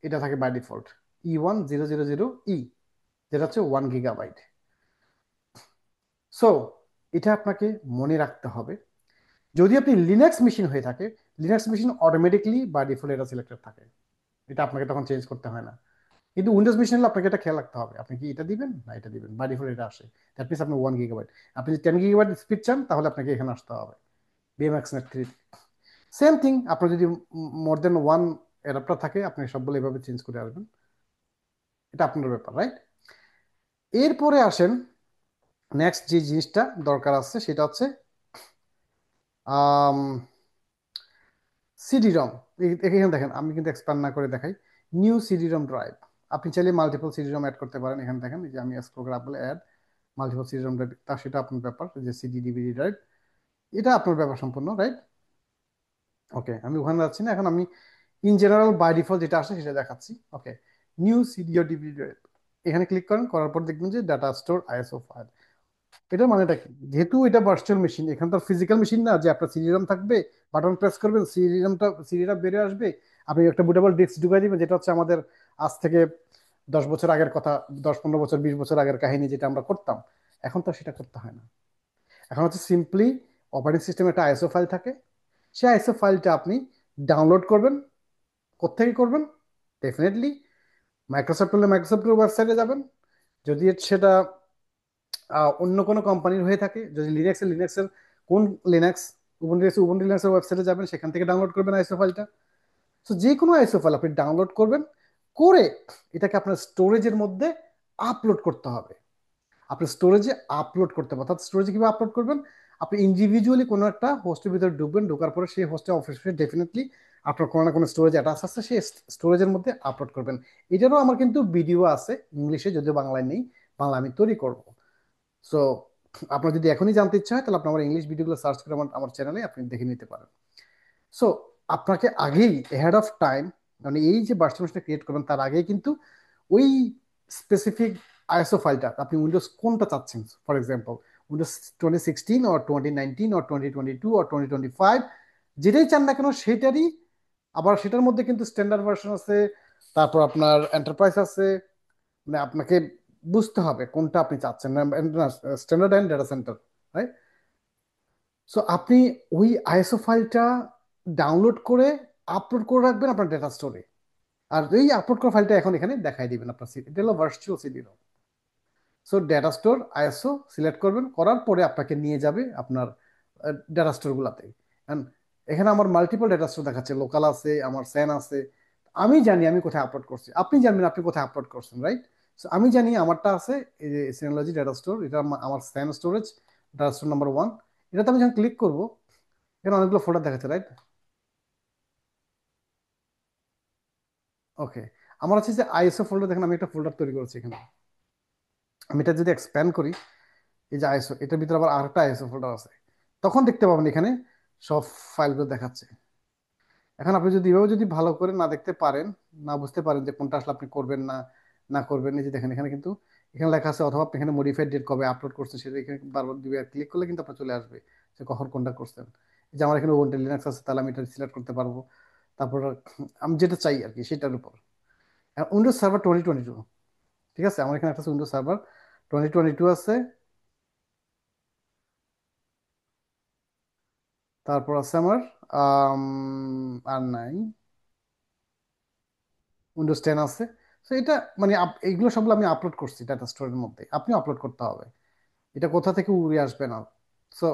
এটা থাকে বাই ডিফল্ট E1000E, যেটা হচ্ছে 1 GB। সো এটা আপনাকে মনে রাখতে হবে। যদি আপনি লিনাক্স মেশিন হয়ে থাকে, Linux machine automatically by default এটা সিলেক্টেড থাকে, এটা আপনাকে তখন চেঞ্জ করতে হয় না। কিন্তু উইন্ডোজ মেশিন হলে আপনাকে এটা খেয়াল রাখতে হবে, আপনি কি এটা দিবেন না এটা দিবেন, বাই ডিফল্ট এটা আসে। দ্যাট মিনস আপনি 1 GB। আপনি যদি 10 GB স্পিড চান, তাহলে আপনাকে এখানে আসতে হবে বিএমএক্স নেট 3। সেম থিং, আপনার যদি মোর দেন ওয়ান অ্যাডাপ্টার থাকে, আপনি সবগুলো এভাবে চেঞ্জ করে আসবেন, এটা আপনার ব্যাপার, রাইট? এরপরে আসেন, নেক্সট যে জিনিসটা দরকার আছে সেটা হচ্ছে সিডি রম। এখানে দেখেন, আমি কিন্তু এক্সপ্যান্ড না করে দেখাই, নিউ সিডি রম ড্রাইভ। আপনি চাইলে মাল্টিপল সিডি রম অ্যাড করতে পারেন। এখানে দেখেন, এই যে আমি স্ক্রল করে বলে add multiple CD ROM drive, তা সেটা আপনার ব্যাপার, যে সিডি ডিভিডি ড্রাইভ, এটা আপনার ব্যাপার সম্পূর্ণ, রাইট? ওকে, আমি ওখানে যাচ্ছি না, এখন আমি ইন জেনারেল বাই ডিফল্ট যেটা আসে সেটা দেখাচ্ছি। ওকে, নিউ সিডি ও ডিভিডি ড্রাইভ, এখানে ক্লিক করেন, করার পর দেখবেন যে ডাটা স্টোর আইএসও ফাইল। এটার মানেটা কি? যেহেতু এটা ভার্চুয়াল মেশিন, এখানে তো ফিজিক্যাল মেশিন না যে আপনার সিডি রম থাকবে, বাটন প্রেস করবেন, সিডি টা বেরিয়ে আসবে, আপনি একটা বুটেবল ডিস্ক ঢুকাই দিবেন, যেটা হচ্ছে আমাদের আজ থেকে 10 বছর আগের কথা, 10 15 বছর 20 বছর আগের কাহিনী, যেটা আমরা করতাম। এখন তো সেটা করতে হয় না। এখন হচ্ছে সিম্পলি অপারেটিং সিস্টেমে একটা আইএসও ফাইল থাকে, সেই আইএসও ফাইলটা আপনি ডাউনলোড করবেন। কোত্থেকে করবেন? ডেফিনেটলি মাইক্রোসফট হলে মাইক্রোসফটের ওয়েবসাইটে যাবেন। যদি সেটা অন্য কোনো কোম্পানির হয়ে থাকে, যদি লিনাক্সের কোন লিনাক্স, উবুন্টু লিনাক্সের ওয়েবসাইটে যাবেন, সেখান থেকে ডাউনলোড করবেন আইএসও ফাইলটা। তো যে কোনো আইএসও ফাইল আপনি ডাউনলোড করবেন, করে এটাকে আপনার স্টোরেজের মধ্যে আপলোড করতে হবে। আপনি স্টোরেজে আপলোড করতে হবে, অর্থাৎ স্টোরেজে কিভাবে আপলোড করবেন? আপনি ইন্ডিভিজুয়ালি কোনো একটা হোস্টের ভিতরে ঢুকবেন, ঢোকার পরে সেই হোস্টে অফিসে ডেফিনেটলি আপনার কোনো না কোনো স্টোরেজ অ্যাটাচ আছে, সেই স্টোরেজের মধ্যে আপলোড করবেন। এটারও আমার কিন্তু ভিডিও আছে ইংলিশে, যদিও বাংলায় নেই, বাংলা আমি তৈরি করব। সো আপনার যদি এখনই জানতে ইচ্ছা হয়, তাহলে আপনি আমার ইংলিশ ভিডিওগুলো সার্চ করে আমার চ্যানেলে আপনি দেখে নিতে পারেন। সো আপনাকে আগেই হেড অফ টাইম, মানে এই যে ভার্চুয়াল ক্রিয়েট করবেন তার আগেই কিন্তু ওই স্পেসিফিক আইএসও ফাইলটা আপনি উইন্ডোজ কোনটা চাচ্ছেন, for example Windows 2016 or 2019 or 2022 or 2025, যেটাই চান না কেন সেটারই। আবার সেটার মধ্যে কিন্তু স্ট্যান্ডার্ড ভার্সন আছে, তারপর আপনার এন্টারপ্রাইজ আছে, মানে আপনাকে বুঝতে হবে কোনটা আপনি চাচ্ছেন। Standard and data centre, right? So আপনি ওই আইএসও ফাইলটা ডাউনলোড করে আপলোড করে রাখবেন আপনার ডেটা স্টোরে। আর এই আপলোড করা ফাইলটা এখন এখানে দেখাই দিবেন আপনার সিডি, এটা হলো virtual CD. So data store ISO select করবেন, করার পরে আপনাকে নিয়ে যাবে আপনার ডেটা স্টোর গুলাতে। And এখানে আমার মাল্টিপল ডেটা স্টোর দেখাচ্ছে, লোকাল আছে, আমার স্যান আছে। আমি জানি আমি কোথায় আপলোড করছি, আপনি জানবেন আপনি কোথায় আপলোড করছেন, রাইট? সো আমি জানি আমারটা আছে এই যে সিনোলজি ডেটা স্টোর, এটা আমার স্যান স্টোরেজ ডেটা স্টোর নাম্বার 1। এটাতে আমি যখন ক্লিক করবো, এখানে অনেকগুলো ফোল্ডার দেখাচ্ছে, রাইট? ওকে, আমার হচ্ছে যে আইএসও ফোল্ডার, দেখেন আমি একটা ফোল্ডার তৈরি করেছি এখানে। আমি এটা যদি এক্সপ্যান্ড করি, এই যে আইএসও, এটার ভিতরে আবার আরেকটা আইএসও ফোল্ডার আছে, তখন দেখতে পাবেন এখানে সব ফাইলগুলো দেখাচ্ছে। এখন আপনি যদি এভাবে যদি ভালো করে না দেখতে পারেন, না বুঝতে পারেন যে কোনটা আসলে আপনি করবেন না না করবেন, এই যে দেখেন এখানে কিন্তু এখানে লেখা আছে, অথবা আপনি এখানে মডিফাইড ডেট কবে আপলোড করছেন সেটা এখানে বারবার দিবে, ক্লিক করলে কিন্তু আপনার চলে আসবে যে কখন কোনটা করছেন। এই যে আমার এখানে ওবুন্টু লিনাক্স আছে, তাহলে আমি এটা সিলেক্ট করতে পারবো। তারপর আমি যেটা চাই আর কি সেটার উপর। উইন্ডোজ সার্ভার 2022, ঠিক আছে, আমার এখানে একটা উইন্ডোজ সার্ভার 2022 আছে। তারপর আছে আমার আর নাই, উইন্ডোজ 10 আছে। তো এটা মানে এইগুলো সবগুলো আমি আপলোড করছি ডাটা স্টোরের মধ্যে, আপনিও আপলোড করতে হবে। এটা কোথা থেকে উড়ে আসবে না। সো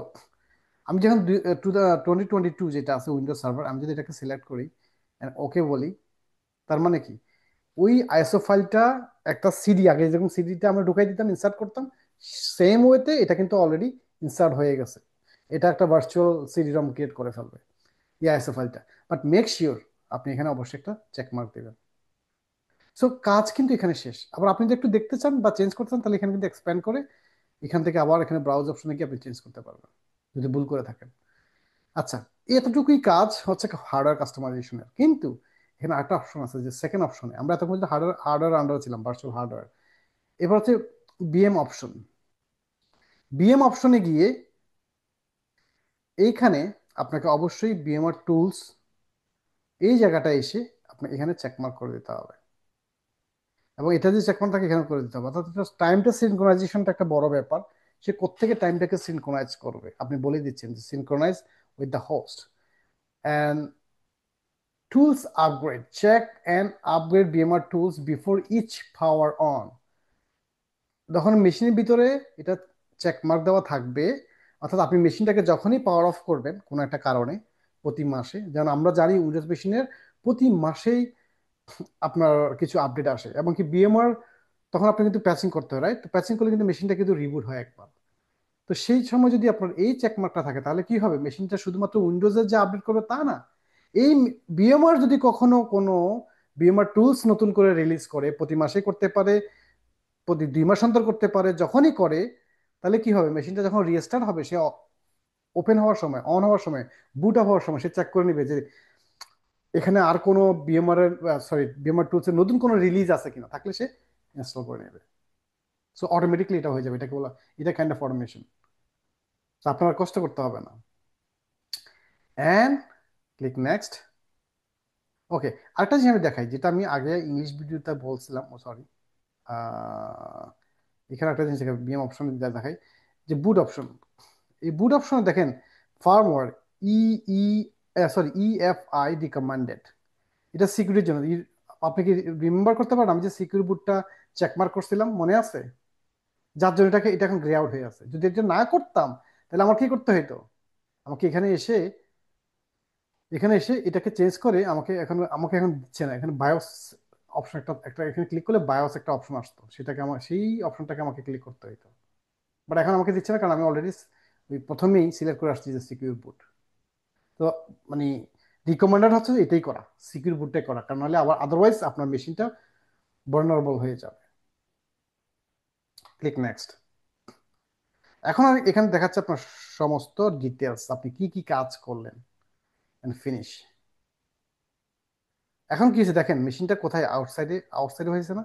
আমি যখন 2022 যেটা আছে উইন্ডোজ সার্ভার, আমি যদি এটাকে সিলেক্ট করি, ওকে বলি, তার মানে কি, ওই আইএসও ফাইলটা একটা সিডি, আগে যেরকম সিডিতে আমরা ঢুকাই দিতাম, ইনসার্ট করতাম, সেম ওয়েতে এটা কিন্তু অলরেডি ইনসার্ট হয়ে গেছে। এটা একটা ভার্চুয়াল সিডি রম ক্রিয়েট করে ফেলবে এই আইএসও ফাইলটা। বাট মেক শিওর আপনি এখানে অবশ্যই একটা চেক মার্ক দেবেন। সো কাজ কিন্তু এখানে শেষ। আবার আপনি যদি একটু দেখতে চান বা চেঞ্জ করতে চান, তাহলে এখানে কিন্তু এক্সপ্যান্ড করে এখান থেকে আবার এখানে ব্রাউজ অপশনে গিয়ে আপনি চেঞ্জ করতে পারবেন যদি ভুল করে থাকেন। আচ্ছা, এতটুকুই কাজ হচ্ছে হার্ডওয়্যার কাস্টমাইজেশনের। কিন্তু এখানে আরেকটা অপশন আছে, যে সেকেন্ড অপশনে আমরা এতক্ষণ কিন্তু হার্ডওয়্যার আন্ডারে ছিলাম, ভার্চুয়াল হার্ডওয়্যার। এবার হচ্ছে বিএম অপশন। বিএম অপশনে গিয়ে এইখানে আপনাকে অবশ্যই বিএমআর টুলস এই জায়গাটা এসে আপনাকে এখানে চেকমার্ক করে দিতে হবে, এবং এটা যে চেকমার্ক থাকে এখানে করে দিতে হবে। অর্থাৎ টাইমটা সিনক্রোনাইজেশনটা একটা বড় ব্যাপার। সে কোত্থেকে টাইমটাকে সিনক্রোনাইজ করবে, আপনি বলে দিচ্ছেন যে synchronise with the host and tools upgrade, check and upgrade BMR tools before each power on. যখন মেশিনের ভিতরে এটা চেক মার্ক দেওয়া থাকবে, অর্থাৎ আপনি মেশিনটাকে যখনই পাওয়ার অফ করবেন কোনো একটা কারণে, প্রতি মাসে, যেমন আমরা জানি উইন্ডোজ মেশিনের প্রতি মাসেই আপনার কিছু আপডেট আসে, এবং কি বিএমআর তখন আপনি কিন্তু প্যাচিং করতে হয়, রাইট? তো প্যাচিং করলে কিন্তু মেশিনটা কিন্তু রিবুট হয় একবার। তো সেই সময় যদি আপনার এই চেকমার্কটা থাকে, তাহলে কি হবে, মেশিনটা শুধুমাত্র উইন্ডোজের যে আপডেট করবে তা না, এই বিএমআর যদি কখনো কোনো বিএমআর টুলস নতুন করে রিলিজ করে, প্রতি মাসে করতে পারে, প্রতি 2 মাস অন্তর করতে পারে, যখনই করে, তাহলে কি হবে, মেশিনটা যখন রিস্টার্ট হবে, সে ওপেন হওয়ার সময়, অন হওয়ার সময়, বুট অফ হওয়ার সময় সে চেক করে নিবে যে এখানে আর কোনো বিএমআর এর, সরি, বিএমআর টুলস এর নতুন কোনো রিলিজ আছে কিনা, থাকলে সে ইনস্টল করে নেবে। সো অটোমেটিকলি এটা হয়ে যাবে, এটাকে বলা, এটা কাইন্ড অফ অটোমেশন। আপনার আর কষ্ট করতে হবে না। And click next. ওকে, আরেকটা জিনিস আমি দেখাই, যেটা আমি আগে ইংলিশ ভিডিওতে বলছিলাম, ও সরি, এখানে একটা জিনিস দেখাই, বিএম অপশন দেখাই, যে বুট অপশন। এই বুট অপশনে দেখেন ফার্মওয়্যার ই ই সরি ইএফআই রিকমেন্ডেড, এটা সিকিউরিটির জন্য। আপনি কি রিমেম্বার করতে পারেন আমি যে সিকিউর বুটটা চেকমার্ক করছিলাম, মনে আছে? যার জন্য এটা এখন গ্রে আউট হয়ে আছে। যদি এটা না করতাম, তাহলে আমার কি করতে হতো, আমাকে এখানে এসে এটাকে চেঞ্জ করে আমাকে এখন দিচ্ছে না, এখানে বায়োস অপশন একটা একটা এখানে ক্লিক করলে বায়োস একটা অপশন আসতো, সেটাকে আমার সেই অপশনটাকে আমাকে ক্লিক করতে হতো। বাট এখন আমাকে দিচ্ছে না, কারণ আমি অলরেডি ওই প্রথমেই সিলেক্ট করে আসছি যে সিকিউর বুট। তো মানে রিকমেন্ডেড হচ্ছে এটাই করা, সিকিউর বুটটাই করা, কারণ নাহলে আবার আদারওয়াইজ আপনার মেশিনটা vulnerable হয়ে যাবে। Click next. এখন আমি এখানে দেখাচ্ছে আপনার সমস্ত ডিটেলস, আপনি কি কি কাজ করলেন, এন্ড ফিনিশ। এখন কি হয়েছে দেখেন, মেশিনটা কোথায়, আউটসাইডে, আউটসাইডে হয়েছে না?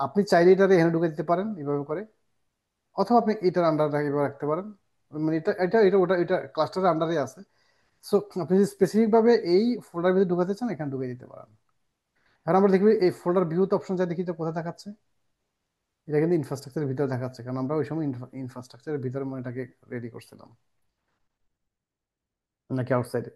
আপনি চাইলে এটা এখানে ঢুকে দিতে পারেন এভাবে করে, অথবা আপনি এটার আন্ডারে এভাবে রাখতে পারেন। মানে এটা এটা এটা ওটা এটা ক্লাস্টারের আন্ডারে আছে। সো আপনি যদি স্পেসিফিক ভাবে এই ফোল্ডার ভিতরে ঢুকাতে চান, এখানে ঢুকে দিতে পারেন। এখন আমরা দেখবি এই ফোল্ডার ভিউতে অপশন যা দেখি, তো কোথায় দেখাচ্ছে, এটা কিন্তু ইনফ্রাস্ট্রাকচারের ভিতরে দেখাচ্ছে, কারণ আমরা ওই সময় ইনফ্রাস্ট্রাকচারের ভিতরে মানে এটাকে রেডি করছিলাম, নাকি আউটসাইডে।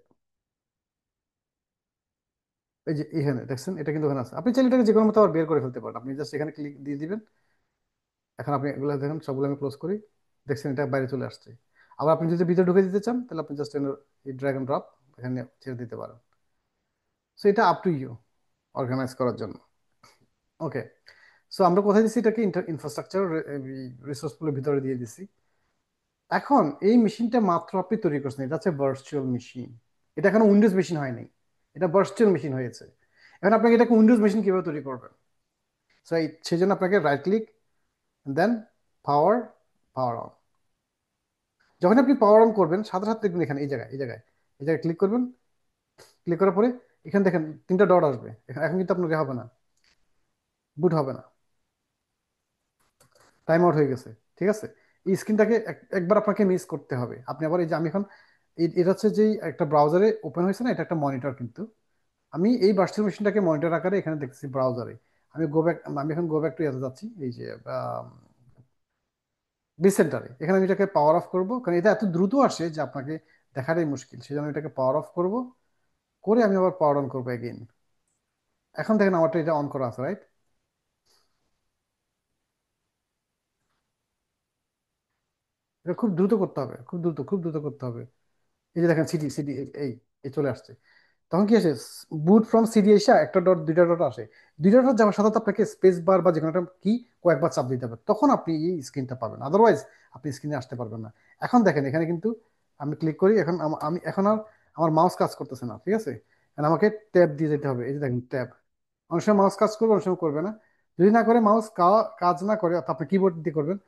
এই যে এখানে দেখছেন, এটা কিন্তু ওখানে আছে, আপনি চাইলে এটাকে যে কোনো মতো আবার বের করে ফেলতে পারেন। আপনি জাস্ট এখানে ক্লিক দিয়ে দিবেন। এখন আপনি এগুলো দেখেন, সবগুলো আমি ক্লোজ করি, দেখছেন এটা বাইরে চলে আসছে। আবার আপনি যদি ভিতরে ঢুকে দিতে চান, তাহলে আপনি জাস্ট এই ড্র্যাগ এন্ড ড্রপ এখানে ছেড়ে দিতে পারেন। সো এটা আপ টু ইউ অর্গানাইজ করার জন্য। ওকে, সো আমরা কোথায় দিচ্ছি, এটাকে ইনফ্রাস্ট্রাকচার রিসোর্সগুলোর ভিতরে দিয়ে দিছি। এখন এই মেশিনটা মাত্র আপনি তৈরি করছেন, এটা হচ্ছে ভার্চুয়াল মেশিন। এটা এখন উইন্ডোজ মেশিন হয়নি, এটা ভার্চুয়াল মেশিন হয়েছে। এখন আপনাকে এটাকে উইন্ডোজ মেশিন কিভাবে তৈরি করবেন? সো সেই জন্য আপনাকে right click, then power, power on. যখন আপনি পাওয়ার অন করবেন, সাথে সাথে দেখবেন এখানে এই জায়গায় ক্লিক করবেন। ক্লিক করার পরে এখানে দেখেন 3টা ডট আসবে, এখন কিন্তু আপনার হবে না, বুট হবে না, টাইম আউট হয়ে গেছে। ঠিক আছে, এই স্ক্রিনটাকে একবার আপনাকে মিস করতে হবে। আপনি আবার এই যে আমি এখন এটা হচ্ছে যে একটা ব্রাউজারে ওপেন হয়েছে না, এটা একটা মনিটর কিন্তু। আমি এই ভার্চুয়াল মেশিনটাকে মনিটর আকারে এখানে দেখতেছি ব্রাউজারে। আমি এখন গো ব্যাক টু এতে যাচ্ছি, এই যে বিসেন্টারে। এখানে আমি এটাকে পাওয়ার অফ করব, কারণ এটা এত দ্রুত আসে যে আপনাকে দেখাটাই মুশকিল, সেই জন্য এটাকে পাওয়ার অফ করব, করে আমি আবার পাওয়ার অন করবো এগেইন। এখন দেখেন আমারটা এটা অন করা আছে, রাইট? এটা খুব দ্রুত করতে হবে, খুব দ্রুত, খুব দ্রুত করতে হবে। এই যে দেখেন সিটি সিটি, এই এই চলে আসছে। তখন কি আসে, বুট ফ্রম সিডি এসে একটা ডট দুইটা ডট আসে, দুইটা ডট যাওয়ার সাথে সাথে আপনাকে স্পেস বার বা যে কোনো একটা কি কয়েকবার চাপ দিতে হবে, তখন আপনি এই স্ক্রিনটা পাবেন, আদারওয়াইজ আপনি স্ক্রিনে আসতে পারবেন না। এখন দেখেন এখানে কিন্তু আমি ক্লিক করি, এখন আমি এখন আর আমার মাউস কাজ করতেছে না, ঠিক আছে? এখন আমাকে ট্যাব দিয়ে যেতে হবে, এই যে দেখেন ট্যাব। অনেক সময় মাউস কাজ করবে, অনেক সময় করবে না। যদি না করে মাউস কাজ না করে, অর্থাৎ আপনি কিবোর্ড দিয়ে করবেন,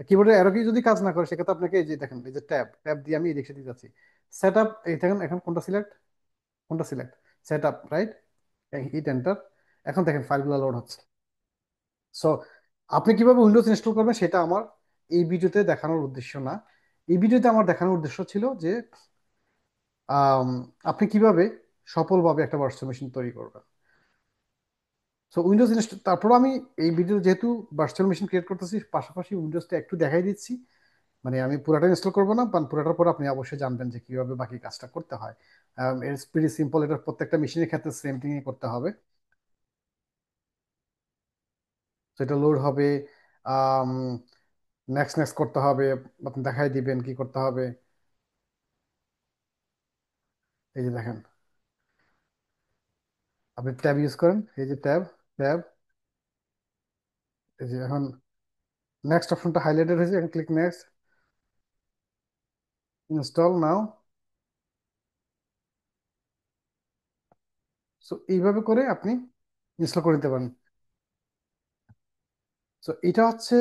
কিবোর্ডের অ্যারো কি যদি কাজ না করে, সেক্ষেত্রে আপনাকে এই যে দেখেন এই যে ট্যাব, ট্যাব দিয়ে আমি এই দিকে দিয়ে যাচ্ছি। সেট আপ, এই দেখেন এখন কোনটা সিলেক্ট, কোনটা select, set up, right? Hit enter. এখন দেখেন ফাইলগুলো লোড হচ্ছে। সো আপনি কিভাবে উইন্ডোজ ইনস্টল করবেন সেটা আমার এই ভিডিওতে দেখানোর উদ্দেশ্য না। এই ভিডিওতে আমার দেখানোর উদ্দেশ্য ছিল যে আম, আপনি কিভাবে সফলভাবে একটা ভার্চুয়াল মেশিন তৈরি করবেন। সো উইন্ডোজ ইনস্টল, তারপর আমি এই ভিডিও যেহেতু ভার্চুয়াল মেশিন ক্রিয়েট করতেছি, পাশাপাশি উইন্ডোজটা একটু দেখাই দিচ্ছি। মানে আমি পুরাটা ইনস্টল করবো না, কারণ পুরাটার পর আপনি অবশ্যই জানবেন যে কিভাবে বাকি কাজটা করতে হয়। ইটস ভেরি সিম্পল, এটা প্রত্যেকটা মেশিনের ক্ষেত্রে সেম থিংই করতে হবে। তো এটা লোড হবে, নেক্সট নেক্সট করতে হবে, আপনি দেখাই দিবেন কি করতে হবে। এই যে দেখেন, আপনি ট্যাব ইউজ করেন, এই যে ট্যাব, ট্যাব, এই যে এখন নেক্সট অপশনটা হাইলাইটেড হয়েছে, এখন ক্লিক নেক্সট, ইনস্টল নাও। সো এইভাবে করে আপনি ইনস্টল করে নিতে পারেন। সো এটা হচ্ছে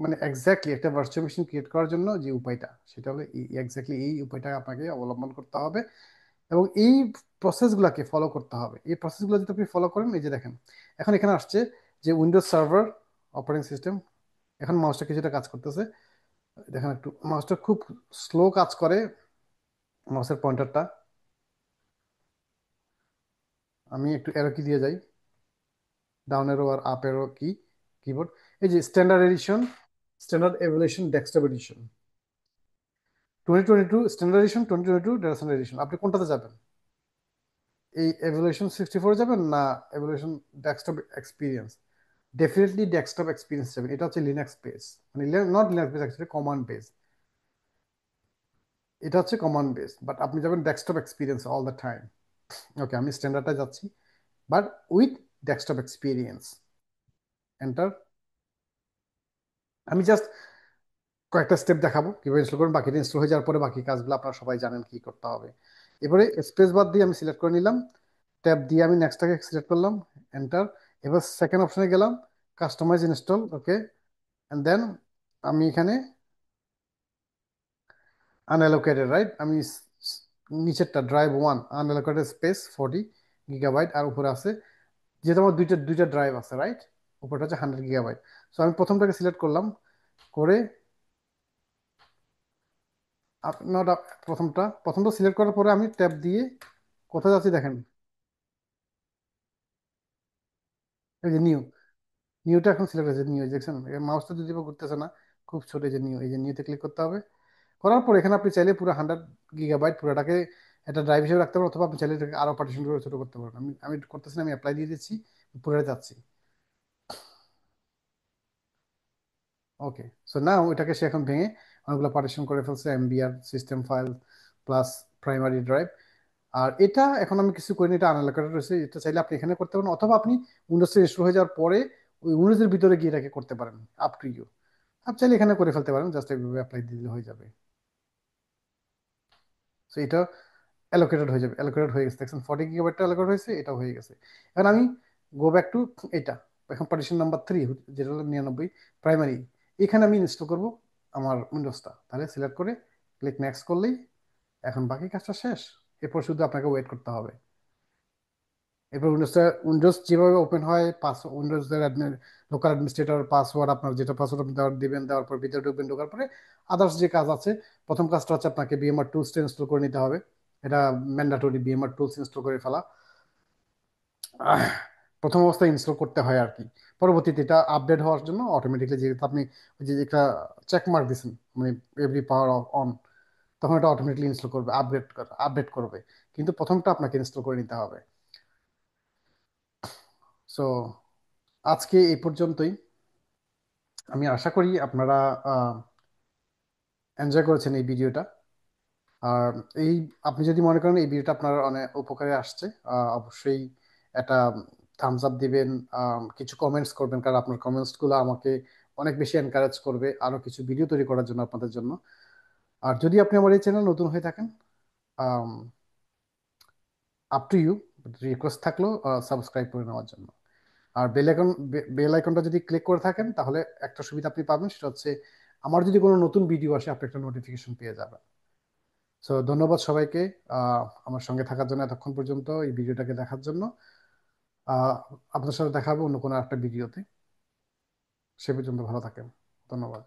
মানে এক্স্যাক্টলি একটা ভার্চুয়াল মেশিন ক্রিয়েট করার জন্য যে উপায়টা, সেটা হলো এক্স্যাক্টলি এই উপায়টা আপনাকে অবলম্বন করতে হবে, এবং এই প্রসেসগুলোকে ফলো করতে হবে। এই প্রসেসগুলো যদি আপনি ফলো করেন, এই যে দেখেন এখন এখানে আসছে যে উইন্ডোজ সার্ভার অপারেটিং সিস্টেম। এখন মাউসটা কিছুটা কাজ করতেছে, দেখেন একটু মাউসটা খুব স্লো কাজ করে, মাউসের পয়েন্টারটা। আমি একটু অ্যারো কি দিয়ে যাই, ডাউন অ্যারো আর আপ অ্যারো কি, কিবোর্ড। এই যে standard edition, standard evaluation, desktop edition, 2022 standard edition, 2022 data center edition, আপনি কোনটাতে যাবেন? এই এভলিউশন 64 যাবেন না evaluation desktop experience? Definitely desktop experience যাবেন, এটা হচ্ছে লিনাক্স বেস, মানে not Linux base, actually command base. এটা হচ্ছে কমান্ড বেস, বাট আপনি যাবেন desktop experience all the time. Okay, আমি স্ট্যান্ডার্ডটা যাচ্ছি, but with desktop experience, enter. আমি জাস্ট কয়েকটা স্টেপ দেখাবো কিভাবে ইনস্টল করুন, বাকিটা ইনস্টল হয়ে যাওয়ার পরে বাকি কাজগুলো আপনারা সবাই জানেন কি করতে হবে। এবারে স্পেস বার দিয়ে আমি সিলেক্ট করে নিলাম, ট্যাব দিয়ে আমি নেক্সটটাকে সিলেক্ট করলাম, এন্টার। এবার সেকেন্ড অপশনে গেলাম, customise install, okay. And then আমি এখানে আনঅ্যালোকেটেড, রাইট? আমি নিচেরটা drive one unallocated space 40 GB, আর উপরে আছে যেহেতু আমার দুইটা দুইটা ড্রাইভ আছে, রাইট? উপরটা হচ্ছে 100 GB। সো আমি প্রথমটাকে সিলেক্ট করলাম করে, নট, প্রথমটা সিলেক্ট করার পরে আমি ট্যাব দিয়ে কোথায় যাচ্ছি দেখেন, এই যে নিউ, নিউটা এখন সিলেক্ট হয়েছে, নিউ দেখছেন, মাউসটা যদি বা ঘুরতেছে না, খুব ছোট, এই যে নিউ, এই যে নিউতে ক্লিক করতে হবে। করার পর এখানে আপনি চাইলে পুরো 100 GB পুরোটাকে একটা ড্রাইভ হিসেবে রাখতে পারেন, অথবা আপনি চাইলে এটাকে আরো পার্টিশন করে ছোট করতে পারেন। আমি আমি করতেছি না, আমি অ্যাপ্লাই দিয়ে দিচ্ছি, পুরোটা যাচ্ছি। ওকে, সো না ওইটাকে সে এখন ভেঙে অনেকগুলো পার্টিশন করে ফেলছে, MBR system file plus primary drive. আর এটা এখন আমি কিছু করিনি, এটা আনঅ্যালোকেটেড রয়েছে, এটা চাইলে আপনি এখানে করতে পারেন, অথবা আপনি উইন্ডোজ ইনস্টল হয়ে যাওয়ার পরে ওই উইন্ডোজের ভিতরে গিয়ে এটাকে করতে পারেন, আপ টু ইউ। আপনি চাইলে এখানে করে ফেলতে পারেন, জাস্ট এইভাবে অ্যাপ্লাই দিলে হয়ে যাবে। সো এটা অ্যালোকেটেড হয়ে যাবে, অ্যালোকেটেড হয়ে গেছে, দেখছেন 40 GB অ্যালোকেট হয়েছে, এটা হয়ে গেছে। এখন আমি গো ব্যাক টু এটা, এখন পার্টিশন নাম্বার 3, যেটা হলো 99 প্রাইমারি, এখানে আমি ইনস্টল করব আমার উইন্ডোজটা, তাহলে সিলেক্ট করে ক্লিক নেক্সট করলেই এখন বাকি কাজটা শেষ। এরপর শুধু আপনাকে ওয়েট করতে হবে। এরপর উইন্ডোজ যেভাবে ওপেন হয়, উইন্ডোজের লোকাল অ্যাডমিনিস্ট্রেটর পাসওয়ার্ড, আপনার যেটা পাসওয়ার্ড আপনি দিবেন, দেওয়ার পর ভিতরে ঢুকবেন, ঢোকার পরে আদার্স যে কাজ আছে, প্রথম কাজটা হচ্ছে আপনাকে বিএমআর টুলসটা ইনস্টল করে নিতে হবে। এটা ম্যান্ডাটরি, বিএমআর টুলস ইনস্টল করে ফেলা আহ, প্রথম অবস্থায় ইনস্টল করতে হয় আর কি। পরবর্তীতে এটা আপডেট হওয়ার জন্য অটোমেটিকলি, যেহেতু আপনি ওই যে একটা চেক মার্ক দিচ্ছেন, মানে এভরি পাওয়ার অন, তখন এটা অটোমেটিকলি ইনস্টল করবে, আপডেট করবে, কিন্তু প্রথমটা আপনাকে ইনস্টল করে নিতে হবে। সো আজকে এই পর্যন্তই। আমি আশা করি আপনারা এনজয় করেছেন এই ভিডিওটা। আর এই আপনি যদি মনে করেন এই ভিডিওটা আপনার অনেক উপকারে আসছে, অবশ্যই একটা থামস আপ দিবেন, কিছু কমেন্টস করবেন, কারণ আপনার কমেন্টস গুলো আমাকে অনেক বেশি এনকারেজ করবে আরো কিছু ভিডিও তৈরি করার জন্য আপনাদের জন্য। আর যদি আপনি আমার এই চ্যানেল নতুন হয়ে থাকেন, আপ টু ইউ, রিকোয়েস্ট থাকলো সাবস্ক্রাইব করে নেওয়ার জন্য। আর বেল আইকনটা যদি ক্লিক করে থাকেন, তাহলে একটা সুবিধা আপনি পাবেন, সেটা হচ্ছে আমার যদি কোনো নতুন ভিডিও আসে আপনি একটা নোটিফিকেশন পেয়ে যাবেন। সো ধন্যবাদ সবাইকে আমার সঙ্গে থাকার জন্য, এতক্ষণ পর্যন্ত এই ভিডিওটাকে দেখার জন্য। আহ আপনার সাথে দেখা হবে অন্য কোনো একটা ভিডিওতে। সে পর্যন্ত ভালো থাকেন। ধন্যবাদ।